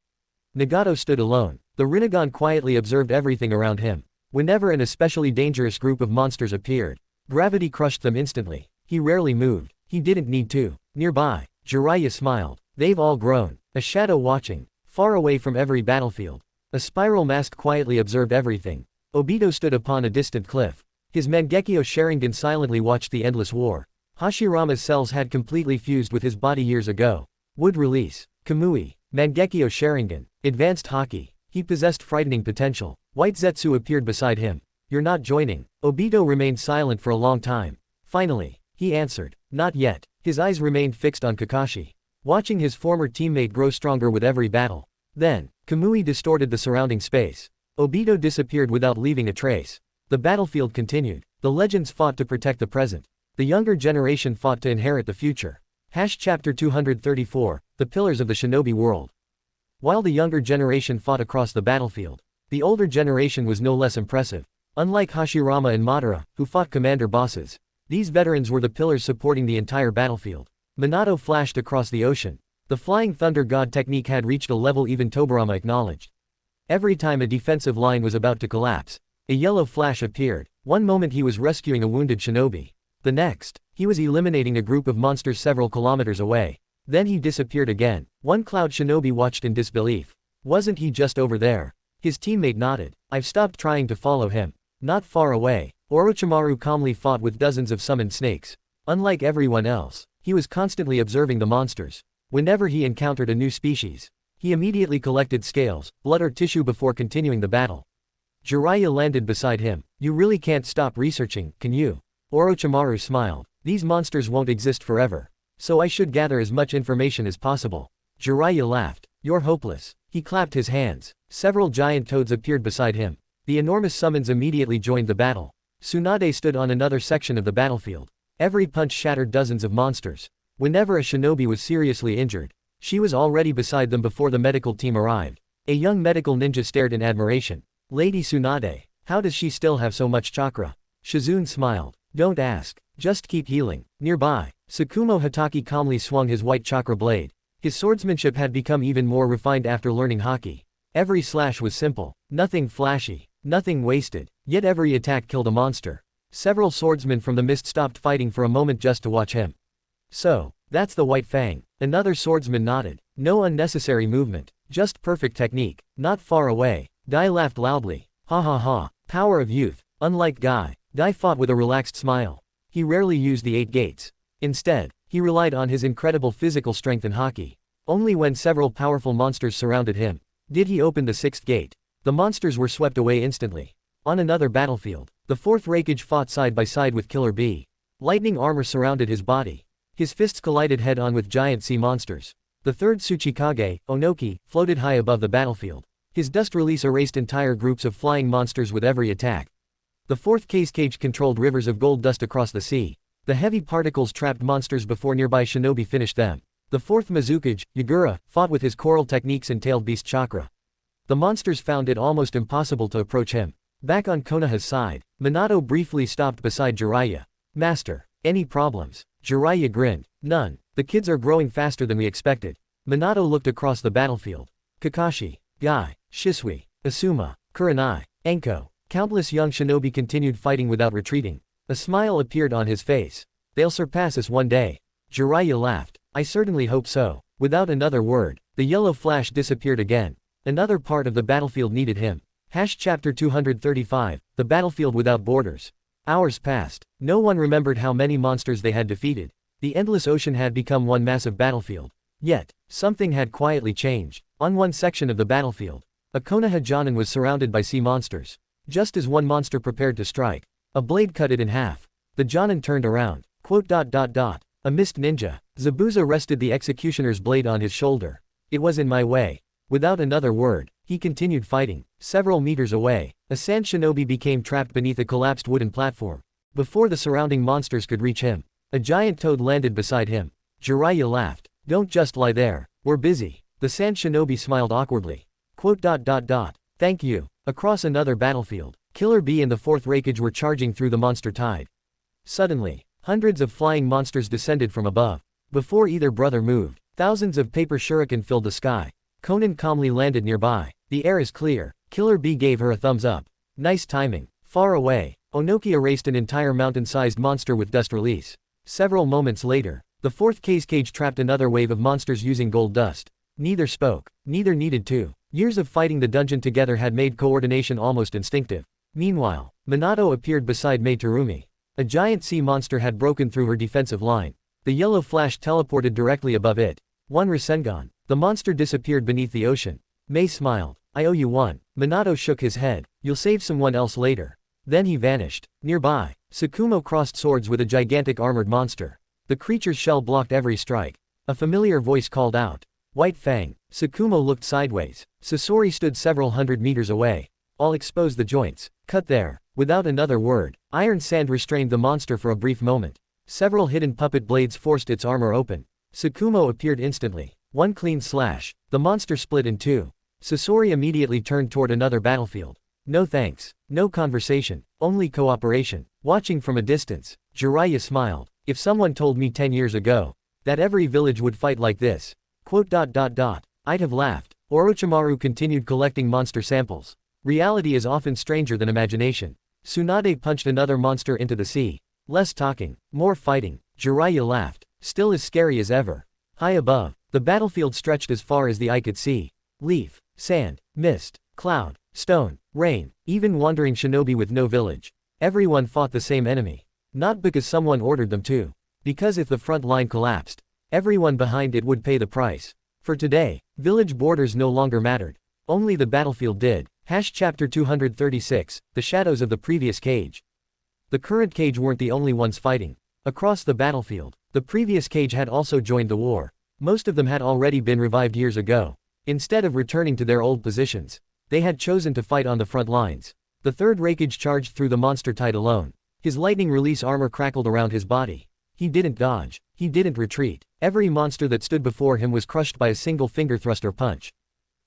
Nagato stood alone. The Rinnegan quietly observed everything around him. Whenever an especially dangerous group of monsters appeared, gravity crushed them instantly. He rarely moved. He didn't need to. Nearby, Jiraiya smiled. They've all grown. A shadow watching. Far away from every battlefield. A spiral mask quietly observed everything. Obito stood upon a distant cliff. His Mangekyo Sharingan silently watched the endless war. Hashirama's cells had completely fused with his body years ago. Wood release. Kamui. Mangekyo Sharingan. Advanced haki. He possessed frightening potential. White Zetsu appeared beside him. You're not joining. Obito remained silent for a long time. Finally, he answered. Not yet. His eyes remained fixed on Kakashi, watching his former teammate grow stronger with every battle. Then, Kamui distorted the surrounding space. Obito disappeared without leaving a trace. The battlefield continued. The legends fought to protect the present. The younger generation fought to inherit the future. Chapter 234, The Pillars of the Shinobi World. While the younger generation fought across the battlefield, the older generation was no less impressive. Unlike Hashirama and Madara, who fought commander bosses, These veterans were the pillars supporting the entire battlefield. Minato flashed across the ocean. The Flying Thunder God technique had reached a level even Tobirama acknowledged. Every time a defensive line was about to collapse, a yellow flash appeared. One moment he was rescuing a wounded shinobi. The next, he was eliminating a group of monsters several kilometers away. Then he disappeared again. One Cloud Shinobi watched in disbelief. Wasn't he just over there? His teammate nodded. I've stopped trying to follow him. Not far away. Orochimaru calmly fought with dozens of summoned snakes. Unlike everyone else, he was constantly observing the monsters. Whenever he encountered a new species, he immediately collected scales, blood or tissue before continuing the battle. Jiraiya landed beside him. You really can't stop researching, can you? Orochimaru smiled. These monsters won't exist forever, so I should gather as much information as possible. Jiraiya laughed. You're hopeless. He clapped his hands. Several giant toads appeared beside him. The enormous summons immediately joined the battle. Tsunade stood on another section of the battlefield. Every punch shattered dozens of monsters. Whenever a shinobi was seriously injured, she was already beside them before the medical team arrived. A young medical ninja stared in admiration. Lady Tsunade, how does she still have so much chakra? Shizune smiled. Don't ask. Just keep healing. Nearby, Tsukumo Hatake calmly swung his white chakra blade. His swordsmanship had become even more refined after learning haki. Every slash was simple. Nothing flashy. Nothing wasted. Yet every attack killed a monster. Several swordsmen from the mist stopped fighting for a moment just to watch him. So, that's the White Fang. Another swordsman nodded. No unnecessary movement. Just perfect technique. Not far away. Dai laughed loudly. Ha ha ha. Power of youth. Unlike Guy, Dai fought with a relaxed smile. He rarely used the 8 gates. Instead, he relied on his incredible physical strength and haki. Only when several powerful monsters surrounded him did he open the 6th gate. The monsters were swept away instantly. On another battlefield, the 4th Raikage fought side by side with Killer Bee. Lightning armor surrounded his body. His fists collided head-on with giant sea monsters. The 3rd Tsuchikage, Onoki, floated high above the battlefield. His dust release erased entire groups of flying monsters with every attack. The 4th Case Cage controlled rivers of gold dust across the sea. The heavy particles trapped monsters before nearby shinobi finished them. The 4th Mizukage, Yagura, fought with his coral techniques and tailed beast chakra. The monsters found it almost impossible to approach him. Back on Konoha's side, Minato briefly stopped beside Jiraiya. Master, any problems? Jiraiya grinned. None. The kids are growing faster than we expected. Minato looked across the battlefield. Kakashi, Guy, Shisui, Asuma, Kurenai, Enko. Countless young shinobi continued fighting without retreating. A smile appeared on his face. They'll surpass us one day. Jiraiya laughed. I certainly hope so. Without another word, the yellow flash disappeared again. Another part of the battlefield needed him. Chapter 235, The Battlefield Without Borders. Hours passed. No one remembered how many monsters they had defeated. The endless ocean had become one massive battlefield. Yet, something had quietly changed. On one section of the battlefield, a Konoha Jonin was surrounded by sea monsters. Just as one monster prepared to strike, a blade cut it in half. The Jonin turned around. A mist ninja. Zabuza rested the executioner's blade on his shoulder. It was in my way. Without another word, he continued fighting. Several meters away, a sand shinobi became trapped beneath a collapsed wooden platform. Before the surrounding monsters could reach him, a giant toad landed beside him. Jiraiya laughed. Don't just lie there. We're busy. The sand shinobi smiled awkwardly. Thank you. Across another battlefield, Killer Bee and the 4th Raikage were charging through the monster tide. Suddenly, hundreds of flying monsters descended from above. Before either brother moved, thousands of paper shuriken filled the sky. Conan calmly landed nearby. The air is clear. Killer Bee gave her a thumbs up. Nice timing. Far away, Onoki erased an entire mountain-sized monster with dust release. Several moments later, the 4th Case Cage trapped another wave of monsters using gold dust. Neither spoke. Neither needed to. Years of fighting the dungeon together had made coordination almost instinctive. Meanwhile, Minato appeared beside Mei Terumi. A giant sea monster had broken through her defensive line. The yellow flash teleported directly above it. One Rasengan. The monster disappeared beneath the ocean. Mei smiled. I owe you one. Minato shook his head. You'll save someone else later. Then he vanished. Nearby, Tsukumo crossed swords with a gigantic armored monster. The creature's shell blocked every strike. A familiar voice called out. White Fang. Tsukumo looked sideways. Sasori stood several hundred meters away. I'll expose the joints. Cut there. Without another word, iron sand restrained the monster for a brief moment. Several hidden puppet blades forced its armor open. Tsukumo appeared instantly. One clean slash. The monster split in two. Sasori immediately turned toward another battlefield. No thanks. No conversation. Only cooperation. Watching from a distance, Jiraiya smiled. If someone told me 10 years ago that every village would fight like this, I'd have laughed. Orochimaru continued collecting monster samples. Reality is often stranger than imagination. Tsunade punched another monster into the sea. Less talking, more fighting. Jiraiya laughed. Still as scary as ever. High above, the battlefield stretched as far as the eye could see. Leaf, sand, mist, cloud, stone, rain, even wandering shinobi with no village. Everyone fought the same enemy. Not because someone ordered them to. Because if the front line collapsed, everyone behind it would pay the price. For today, village borders no longer mattered. Only the battlefield did. Chapter 236, The Shadows of the Previous Cage. The current cage weren't the only ones fighting. Across the battlefield, the previous cage had also joined the war. Most of them had already been revived years ago. Instead of returning to their old positions, they had chosen to fight on the front lines. The third Raikage charged through the monster tied alone. His lightning release armor crackled around his body. He didn't dodge. He didn't retreat. Every monster that stood before him was crushed by a single finger thrust or punch.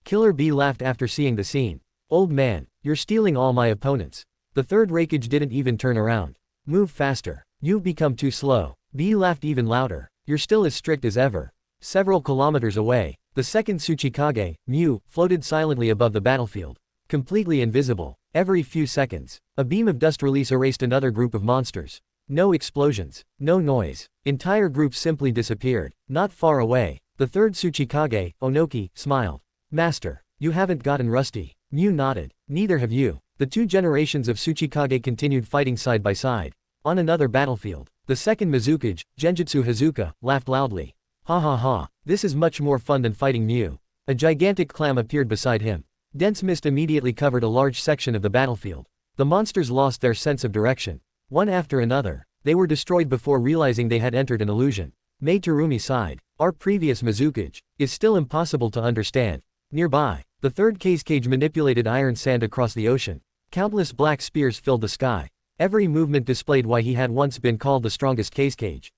Killer Bee laughed after seeing the scene. Old man, you're stealing all my opponents. The third Raikage didn't even turn around. Move faster. You've become too slow. Bee laughed even louder. You're still as strict as ever. Several kilometers away, the second Tsuchikage, Mew, floated silently above the battlefield. Completely invisible. Every few seconds, a beam of dust release erased another group of monsters. No explosions. No noise. Entire groups simply disappeared. Not far away, the third Tsuchikage, Onoki, smiled. Master, you haven't gotten rusty. Mew nodded. Neither have you. The two generations of Tsuchikage continued fighting side by side. On another battlefield, the second Mizukage, Genjutsu Hazuka, laughed loudly. Ha ha ha, this is much more fun than fighting Mew. A gigantic clam appeared beside him. Dense mist immediately covered a large section of the battlefield. The monsters lost their sense of direction. One after another, they were destroyed before realizing they had entered an illusion. Mei Terumi sighed. Our previous Mizukage is still impossible to understand. Nearby, the third Cage manipulated iron sand across the ocean. Countless black spears filled the sky. Every movement displayed why he had once been called the strongest Cage.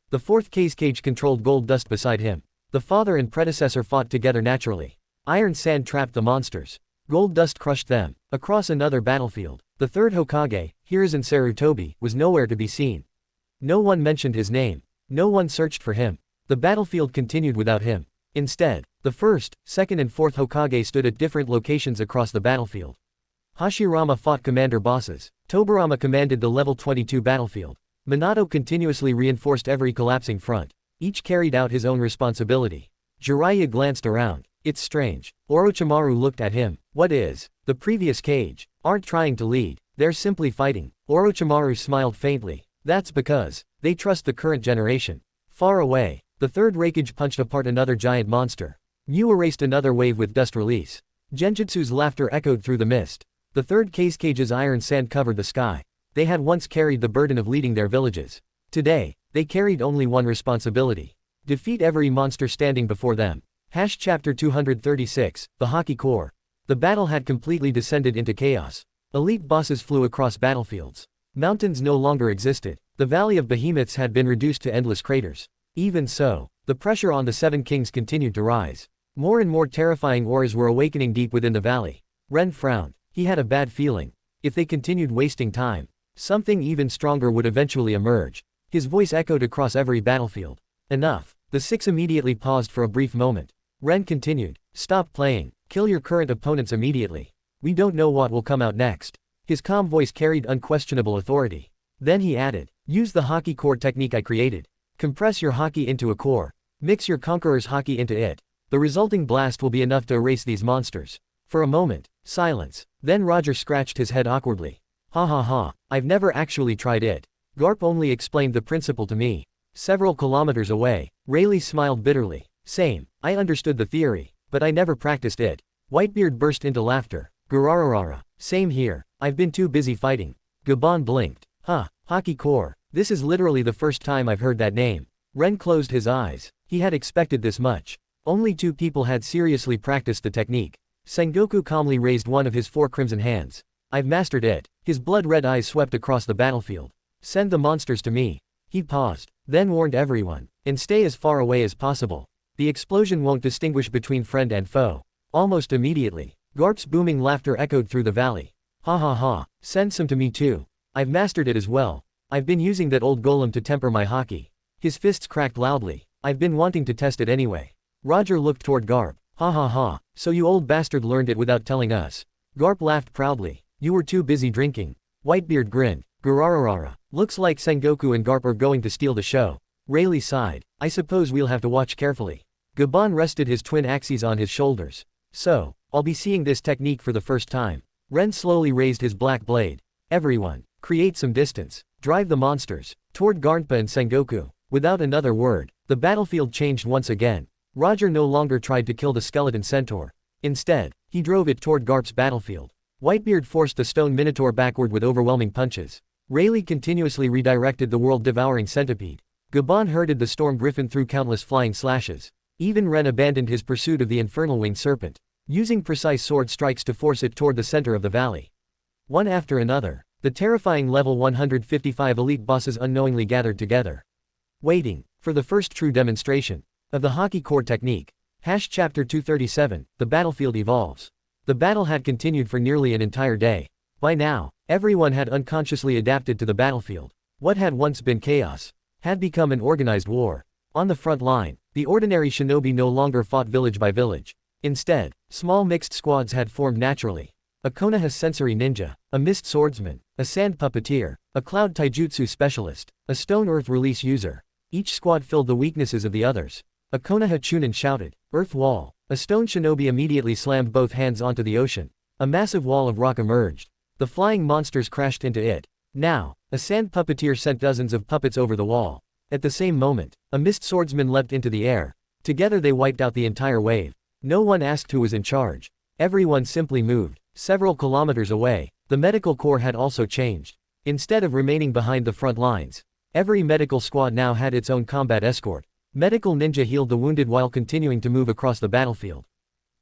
The fourth Cage controlled gold dust beside him. The father and predecessor fought together naturally. Iron sand trapped the monsters. Gold dust crushed them. Across another battlefield, the third Hokage, Hiruzen Sarutobi, was nowhere to be seen. No one mentioned his name. No one searched for him. The battlefield continued without him. Instead, the first, second and fourth Hokage stood at different locations across the battlefield. Hashirama fought commander bosses. Tobirama commanded the level 22 battlefield. Minato continuously reinforced every collapsing front. Each carried out his own responsibility. Jiraiya glanced around. It's strange. Orochimaru looked at him. What is? The previous cage aren't trying to lead. They're simply fighting. Orochimaru smiled faintly. That's because they trust the current generation. Far away, the third Raikage punched apart another giant monster. Mew erased another wave with dust release. Genjutsu's laughter echoed through the mist. The third Cage's iron sand covered the sky. They had once carried the burden of leading their villages. Today, they carried only one responsibility. Defeat every monster standing before them. Chapter 236, The Haki Core. The battle had completely descended into chaos. Elite bosses flew across battlefields. Mountains no longer existed. The Valley of Behemoths had been reduced to endless craters. Even so, the pressure on the Seven Kings continued to rise. More and more terrifying auras were awakening deep within the valley. Ren frowned. He had a bad feeling. If they continued wasting time, something even stronger would eventually emerge. His voice echoed across every battlefield. Enough. The six immediately paused for a brief moment. Ren continued. Stop playing. Kill your current opponents immediately. We don't know what will come out next. His calm voice carried unquestionable authority. Then he added, use the Haki core technique I created. Compress your Haki into a core. Mix your conqueror's Haki into it. The resulting blast will be enough to erase these monsters. For a moment, silence. Then Roger scratched his head awkwardly. Ha ha ha, I've never actually tried it. Garp only explained the principle to me. Several kilometers away, Rayleigh smiled bitterly. Same, I understood the theory, but I never practiced it. Whitebeard burst into laughter. Gurararara, same here, I've been too busy fighting. Gabon blinked. Huh, Haki core, this is literally the first time I've heard that name. Ren closed his eyes. He had expected this much. Only two people had seriously practiced the technique. Sengoku calmly raised one of his four crimson hands. I've mastered it. His blood-red eyes swept across the battlefield. Send the monsters to me. He paused, then warned everyone. And stay as far away as possible. The explosion won't distinguish between friend and foe. Almost immediately, Garp's booming laughter echoed through the valley. Ha ha ha, send some to me too. I've mastered it as well. I've been using that old golem to temper my haki. His fists cracked loudly. I've been wanting to test it anyway. Roger looked toward Garp. Ha ha ha, so you old bastard learned it without telling us. Garp laughed proudly. You were too busy drinking. Whitebeard grinned. Gurararara. Looks like Sengoku and Garp are going to steal the show. Rayleigh sighed. I suppose we'll have to watch carefully. Gaban rested his twin axes on his shoulders. So, I'll be seeing this technique for the first time. Ren slowly raised his black blade. Everyone, create some distance. Drive the monsters toward Garnpa and Sengoku. Without another word, the battlefield changed once again. Roger no longer tried to kill the skeleton centaur. Instead, he drove it toward Garp's battlefield. Whitebeard forced the stone minotaur backward with overwhelming punches. Rayleigh continuously redirected the world-devouring centipede. Gaban herded the storm griffin through countless flying slashes. Even Ren abandoned his pursuit of the infernal winged serpent, using precise sword strikes to force it toward the center of the valley. One after another, the terrifying level 155 elite bosses unknowingly gathered together, waiting for the first true demonstration of the Haki core technique. Chapter 237, The Battlefield Evolves. The battle had continued for nearly an entire day. By now, everyone had unconsciously adapted to the battlefield. What had once been chaos had become an organized war. On the front line, the ordinary shinobi no longer fought village by village. Instead, small mixed squads had formed naturally. A Konoha sensory ninja, a mist swordsman, a sand puppeteer, a cloud taijutsu specialist, a stone earth release user. Each squad filled the weaknesses of the others. A Konoha chunin shouted, "Earth wall." A stone shinobi immediately slammed both hands onto the ocean. A massive wall of rock emerged. The flying monsters crashed into it. Now, a sand puppeteer sent dozens of puppets over the wall. At the same moment, a mist swordsman leapt into the air. Together they wiped out the entire wave. No one asked who was in charge. Everyone simply moved. Several kilometers away, the medical corps had also changed. Instead of remaining behind the front lines, every medical squad now had its own combat escort. Medical ninja healed the wounded while continuing to move across the battlefield.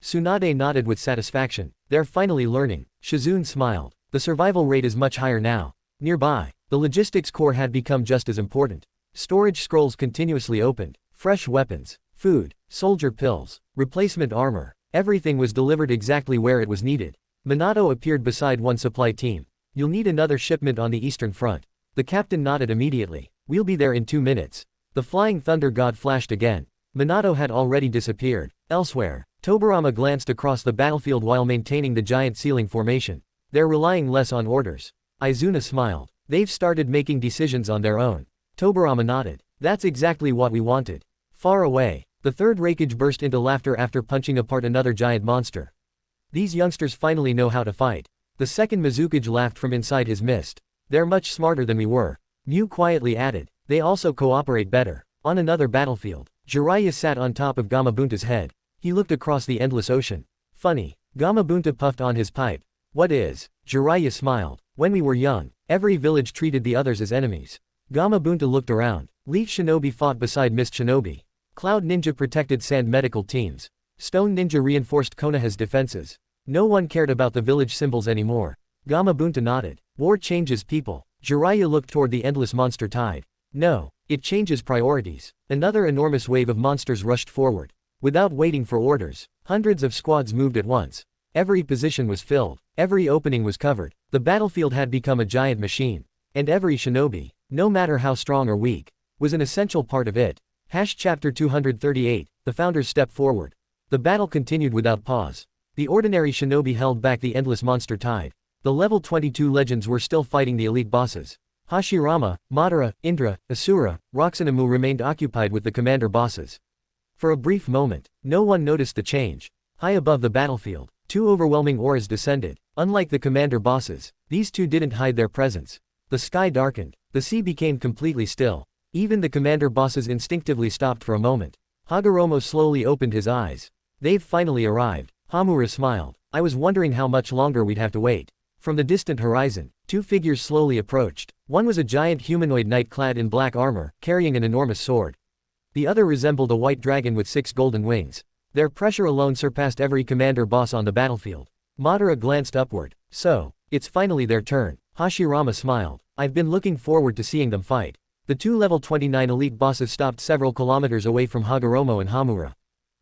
Tsunade nodded with satisfaction. They're finally learning. Shizune smiled. The survival rate is much higher now. Nearby, the logistics corps had become just as important. Storage scrolls continuously opened. Fresh weapons, food, soldier pills, replacement armor. Everything was delivered exactly where it was needed. Minato appeared beside one supply team. You'll need another shipment on the eastern front. The captain nodded immediately. We'll be there in 2 minutes. The flying thunder god flashed again. Minato had already disappeared. Elsewhere, Tobirama glanced across the battlefield while maintaining the giant ceiling formation. They're relying less on orders. Izuna smiled. They've started making decisions on their own. Tobirama nodded. That's exactly what we wanted. Far away, the third Raikage burst into laughter after punching apart another giant monster. These youngsters finally know how to fight. The second Mizukage laughed from inside his mist. They're much smarter than we were. Mew quietly added. They also cooperate better. On another battlefield, Jiraiya sat on top of Gamabunta's head. He looked across the endless ocean. Funny. Gamabunta puffed on his pipe. What is? Jiraiya smiled. When we were young, every village treated the others as enemies. Gamabunta looked around. Leaf Shinobi fought beside Mist Shinobi. Cloud Ninja protected Sand medical teams. Stone Ninja reinforced Konoha's defenses. No one cared about the village symbols anymore. Gamabunta nodded. War changes people. Jiraiya looked toward the endless monster tide. No, it changes priorities. Another enormous wave of monsters rushed forward. Without waiting for orders, hundreds of squads moved at once. Every position was filled. Every opening was covered. The battlefield had become a giant machine. And every shinobi, no matter how strong or weak, was an essential part of it. Chapter 238, The Founders Step Forward. The battle continued without pause. The ordinary shinobi held back the endless monster tide. The level 22 legends were still fighting the elite bosses. Hashirama, Madara, Indra, Asura, Roxanamu remained occupied with the commander bosses. For a brief moment, no one noticed the change. High above the battlefield, 2 overwhelming auras descended. Unlike the commander bosses, these 2 didn't hide their presence. The sky darkened. The sea became completely still. Even the commander bosses instinctively stopped for a moment. Hagoromo slowly opened his eyes. They've finally arrived. Hamura smiled. I was wondering how much longer we'd have to wait. From the distant horizon, 2 figures slowly approached. One was a giant humanoid knight clad in black armor, carrying an enormous sword. The other resembled a white dragon with 6 golden wings. Their pressure alone surpassed every commander boss on the battlefield. Madara glanced upward. So, it's finally their turn. Hashirama smiled. I've been looking forward to seeing them fight. The 2 level 29 elite bosses stopped several kilometers away from Hagoromo and Hamura.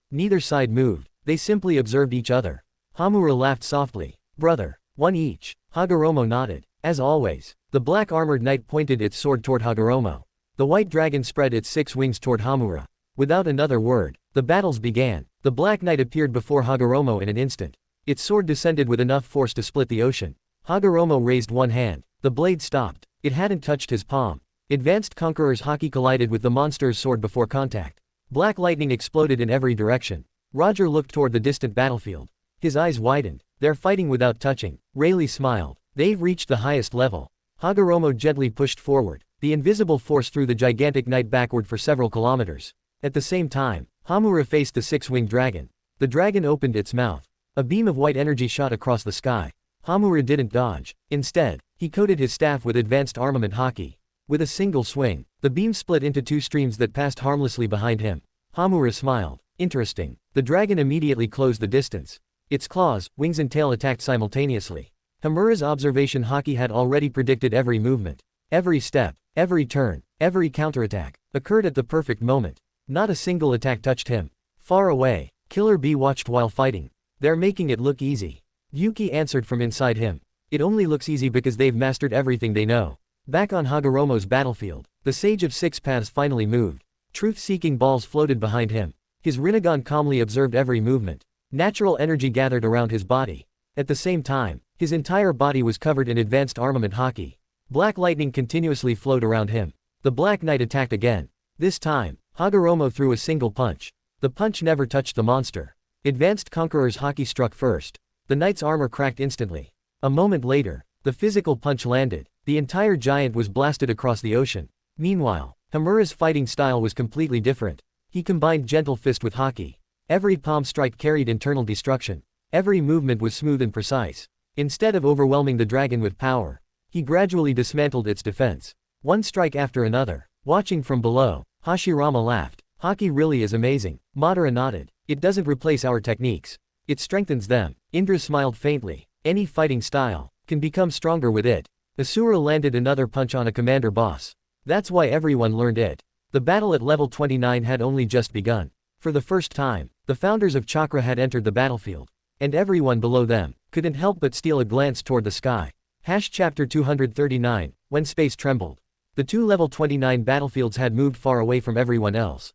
Neither side moved. They simply observed each other. Hamura laughed softly. Brother. 1 each. Hagoromo nodded. As always, the black armored knight pointed its sword toward Hagoromo. The white dragon spread its 6 wings toward Hamura. Without another word, the battles began. The black knight appeared before Hagoromo in an instant. Its sword descended with enough force to split the ocean. Hagoromo raised one hand. The blade stopped. It hadn't touched his palm. Advanced Conqueror's haki collided with the monster's sword before contact. Black lightning exploded in every direction. Roger looked toward the distant battlefield. His eyes widened. They're fighting without touching. Rayleigh smiled. They've reached the highest level. Hagoromo gently pushed forward. The invisible force threw the gigantic knight backward for several kilometers. At the same time, Hamura faced the 6-winged dragon. The dragon opened its mouth. A beam of white energy shot across the sky. Hamura didn't dodge. Instead, he coated his staff with advanced armament haki. With a single swing, the beam split into 2 streams that passed harmlessly behind him. Hamura smiled. Interesting. The dragon immediately closed the distance. Its claws, wings and tail attacked simultaneously. Hamura's observation haki had already predicted every movement. Every step, every turn, every counterattack occurred at the perfect moment. Not a single attack touched him. Far away, Killer Bee watched while fighting. They're making it look easy. Yuki answered from inside him. It only looks easy because they've mastered everything they know. Back on Hagoromo's battlefield, the Sage of 6 Paths finally moved. Truth-seeking balls floated behind him. His Rinnegan calmly observed every movement. Natural energy gathered around his body. At the same time, his entire body was covered in advanced armament haki. Black lightning continuously flowed around him. The Black Knight attacked again. This time, Hagoromo threw a single punch. The punch never touched the monster. Advanced Conqueror's haki struck first. The knight's armor cracked instantly. A moment later, the physical punch landed. The entire giant was blasted across the ocean. Meanwhile, Hamura's fighting style was completely different. He combined gentle fist with haki. Every palm strike carried internal destruction. Every movement was smooth and precise. Instead of overwhelming the dragon with power, he gradually dismantled its defense. One strike after another. Watching from below, Hashirama laughed. Haki really is amazing. Madara nodded. It doesn't replace our techniques. It strengthens them. Indra smiled faintly. Any fighting style can become stronger with it. Asura landed another punch on a commander boss. That's why everyone learned it. The battle at level 29 had only just begun. For the first time, the founders of Chakra had entered the battlefield. And everyone below them couldn't help but steal a glance toward the sky. Chapter 239, When Space Trembled. The 2 level 29 battlefields had moved far away from everyone else.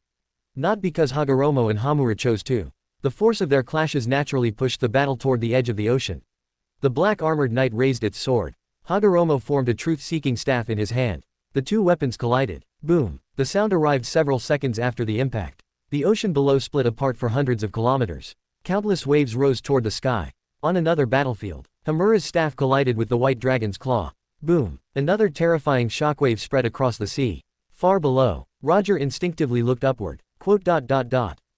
Not because Hagoromo and Hamura chose to. The force of their clashes naturally pushed the battle toward the edge of the ocean. The black armored knight raised its sword. Hagoromo formed a truth-seeking staff in his hand. The 2 weapons collided. Boom! The sound arrived several seconds after the impact. The ocean below split apart for hundreds of kilometers. Countless waves rose toward the sky. On another battlefield, Hamura's staff collided with the white dragon's claw. Boom! Another terrifying shockwave spread across the sea. Far below, Roger instinctively looked upward.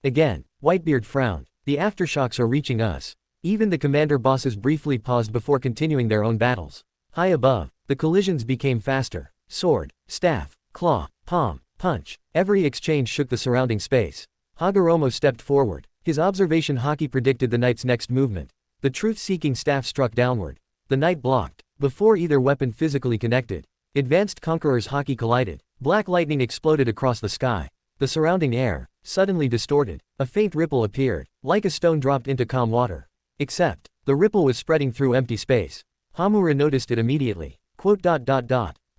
Again, Whitebeard frowned. The aftershocks are reaching us. Even the commander bosses briefly paused before continuing their own battles. High above, the collisions became faster. Sword, staff, claw, palm, punch. Every exchange shook the surrounding space. Hagoromo stepped forward. His observation haki predicted the knight's next movement. The truth-seeking staff struck downward. The knight blocked. Before either weapon physically connected, Advanced Conqueror's haki collided. Black lightning exploded across the sky. The surrounding air suddenly distorted. A faint ripple appeared, like a stone dropped into calm water. Except, the ripple was spreading through empty space. Hamura noticed it immediately.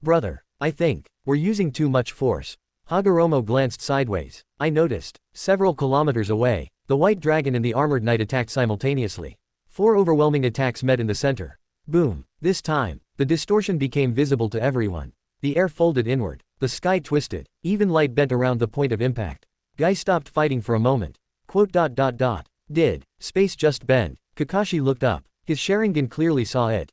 Brother, I think we're using too much force. Hagoromo glanced sideways. I noticed. Several kilometers away, the white dragon and the armored knight attacked simultaneously. 4 overwhelming attacks met in the center. Boom! This time, the distortion became visible to everyone. The air folded inward. The sky twisted. Even light bent around the point of impact. Guy stopped fighting for a moment. Did space just bend? Kakashi looked up. His Sharingan clearly saw it.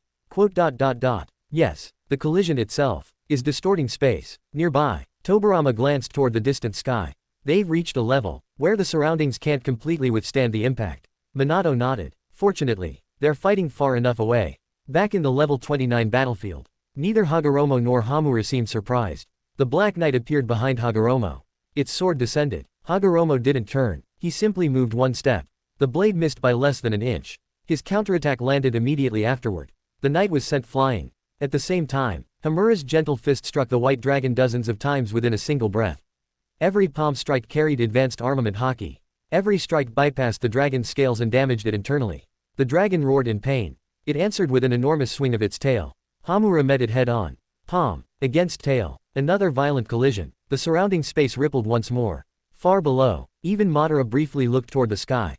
Yes, the collision itself is distorting space. Nearby, Tobirama glanced toward the distant sky. They've reached a level where the surroundings can't completely withstand the impact. Minato nodded. Fortunately, they're fighting far enough away. Back in the level 29 battlefield, neither Hagoromo nor Hamura seemed surprised. The Black Knight appeared behind Hagoromo. Its sword descended. Hagoromo didn't turn. He simply moved one step. The blade missed by less than an inch. His counterattack landed immediately afterward. The knight was sent flying. At the same time, Hamura's gentle fist struck the white dragon dozens of times within a single breath. Every palm strike carried advanced armament haki. Every strike bypassed the dragon's scales and damaged it internally. The dragon roared in pain. It answered with an enormous swing of its tail. Hamura met it head-on. Palm against tail. Another violent collision. The surrounding space rippled once more. Far below, even Madara briefly looked toward the sky.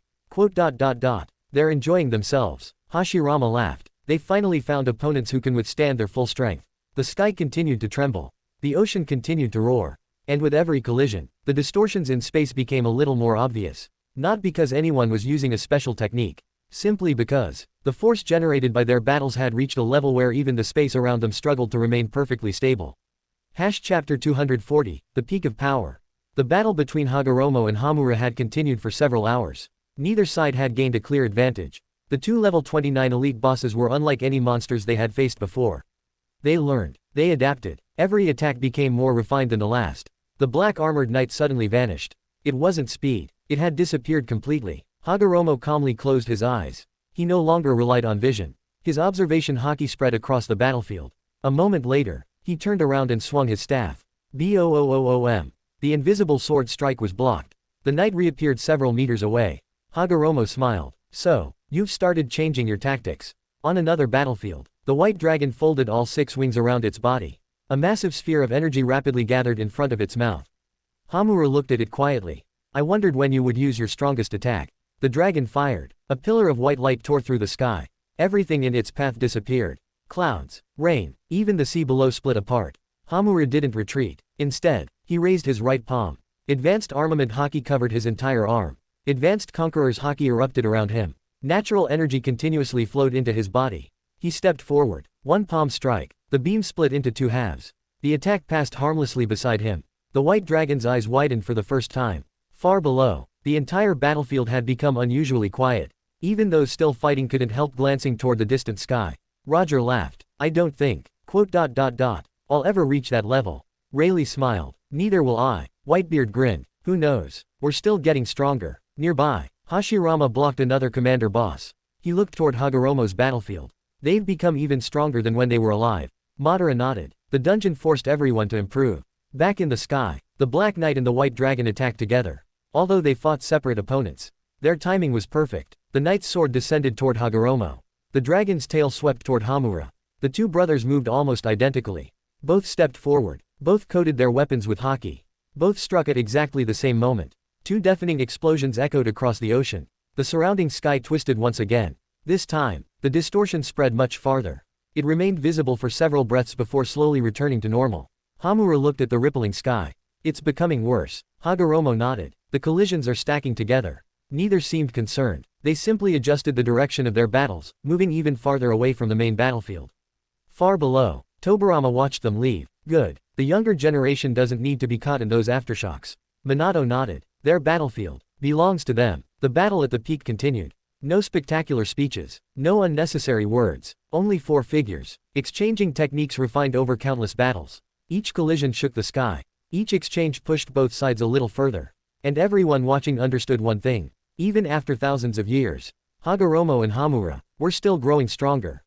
They're enjoying themselves. Hashirama laughed. They finally found opponents who can withstand their full strength. The sky continued to tremble. The ocean continued to roar. And with every collision, the distortions in space became a little more obvious. Not because anyone was using a special technique. Simply because the force generated by their battles had reached a level where even the space around them struggled to remain perfectly stable. Chapter 240, The Peak of Power. The battle between Hagoromo and Hamura had continued for several hours. Neither side had gained a clear advantage. The two level 29 elite bosses were unlike any monsters they had faced before. They learned. They adapted. Every attack became more refined than the last. The black armored knight suddenly vanished. It wasn't speed. It had disappeared completely. Hagoromo calmly closed his eyes. He no longer relied on vision. His observation haki spread across the battlefield. A moment later, he turned around and swung his staff. Boom. The invisible sword strike was blocked. The knight reappeared several meters away. Hagoromo smiled. So, you've started changing your tactics. On another battlefield, the white dragon folded all 6 wings around its body. A massive sphere of energy rapidly gathered in front of its mouth. Hamura looked at it quietly. I wondered when you would use your strongest attack. The dragon fired. A pillar of white light tore through the sky. Everything in its path disappeared. Clouds, rain, even the sea below split apart. Hamura didn't retreat. Instead, he raised his right palm. Advanced armament haki covered his entire arm. Advanced conqueror's haki erupted around him. Natural energy continuously flowed into his body. He stepped forward. One palm strike. The beam split into 2 halves. The attack passed harmlessly beside him. The white dragon's eyes widened for the first time. Far below, the entire battlefield had become unusually quiet. Even those still fighting couldn't help glancing toward the distant sky. Roger laughed. I don't think, I'll ever reach that level. Rayleigh smiled. Neither will I. Whitebeard grinned. Who knows? We're still getting stronger. Nearby, Hashirama blocked another commander boss. He looked toward Hagoromo's battlefield. They've become even stronger than when they were alive. Madara nodded. The dungeon forced everyone to improve. Back in the sky, the Black Knight and the White Dragon attacked together. Although they fought separate opponents, their timing was perfect. The knight's sword descended toward Hagoromo. The dragon's tail swept toward Hamura. The two brothers moved almost identically. Both stepped forward. Both coated their weapons with haki. Both struck at exactly the same moment. 2 deafening explosions echoed across the ocean. The surrounding sky twisted once again. This time, the distortion spread much farther. It remained visible for several breaths before slowly returning to normal. Hamura looked at the rippling sky. It's becoming worse. Hagoromo nodded. The collisions are stacking together. Neither seemed concerned. They simply adjusted the direction of their battles, moving even farther away from the main battlefield. Far below, Tobarama watched them leave. Good. The younger generation doesn't need to be caught in those aftershocks. Minato nodded. Their battlefield belongs to them. The battle at the peak continued. No spectacular speeches. No unnecessary words. Only 4 figures, exchanging techniques refined over countless battles. Each collision shook the sky. Each exchange pushed both sides a little further. And everyone watching understood one thing. Even after thousands of years, Hagoromo and Hamura were still growing stronger.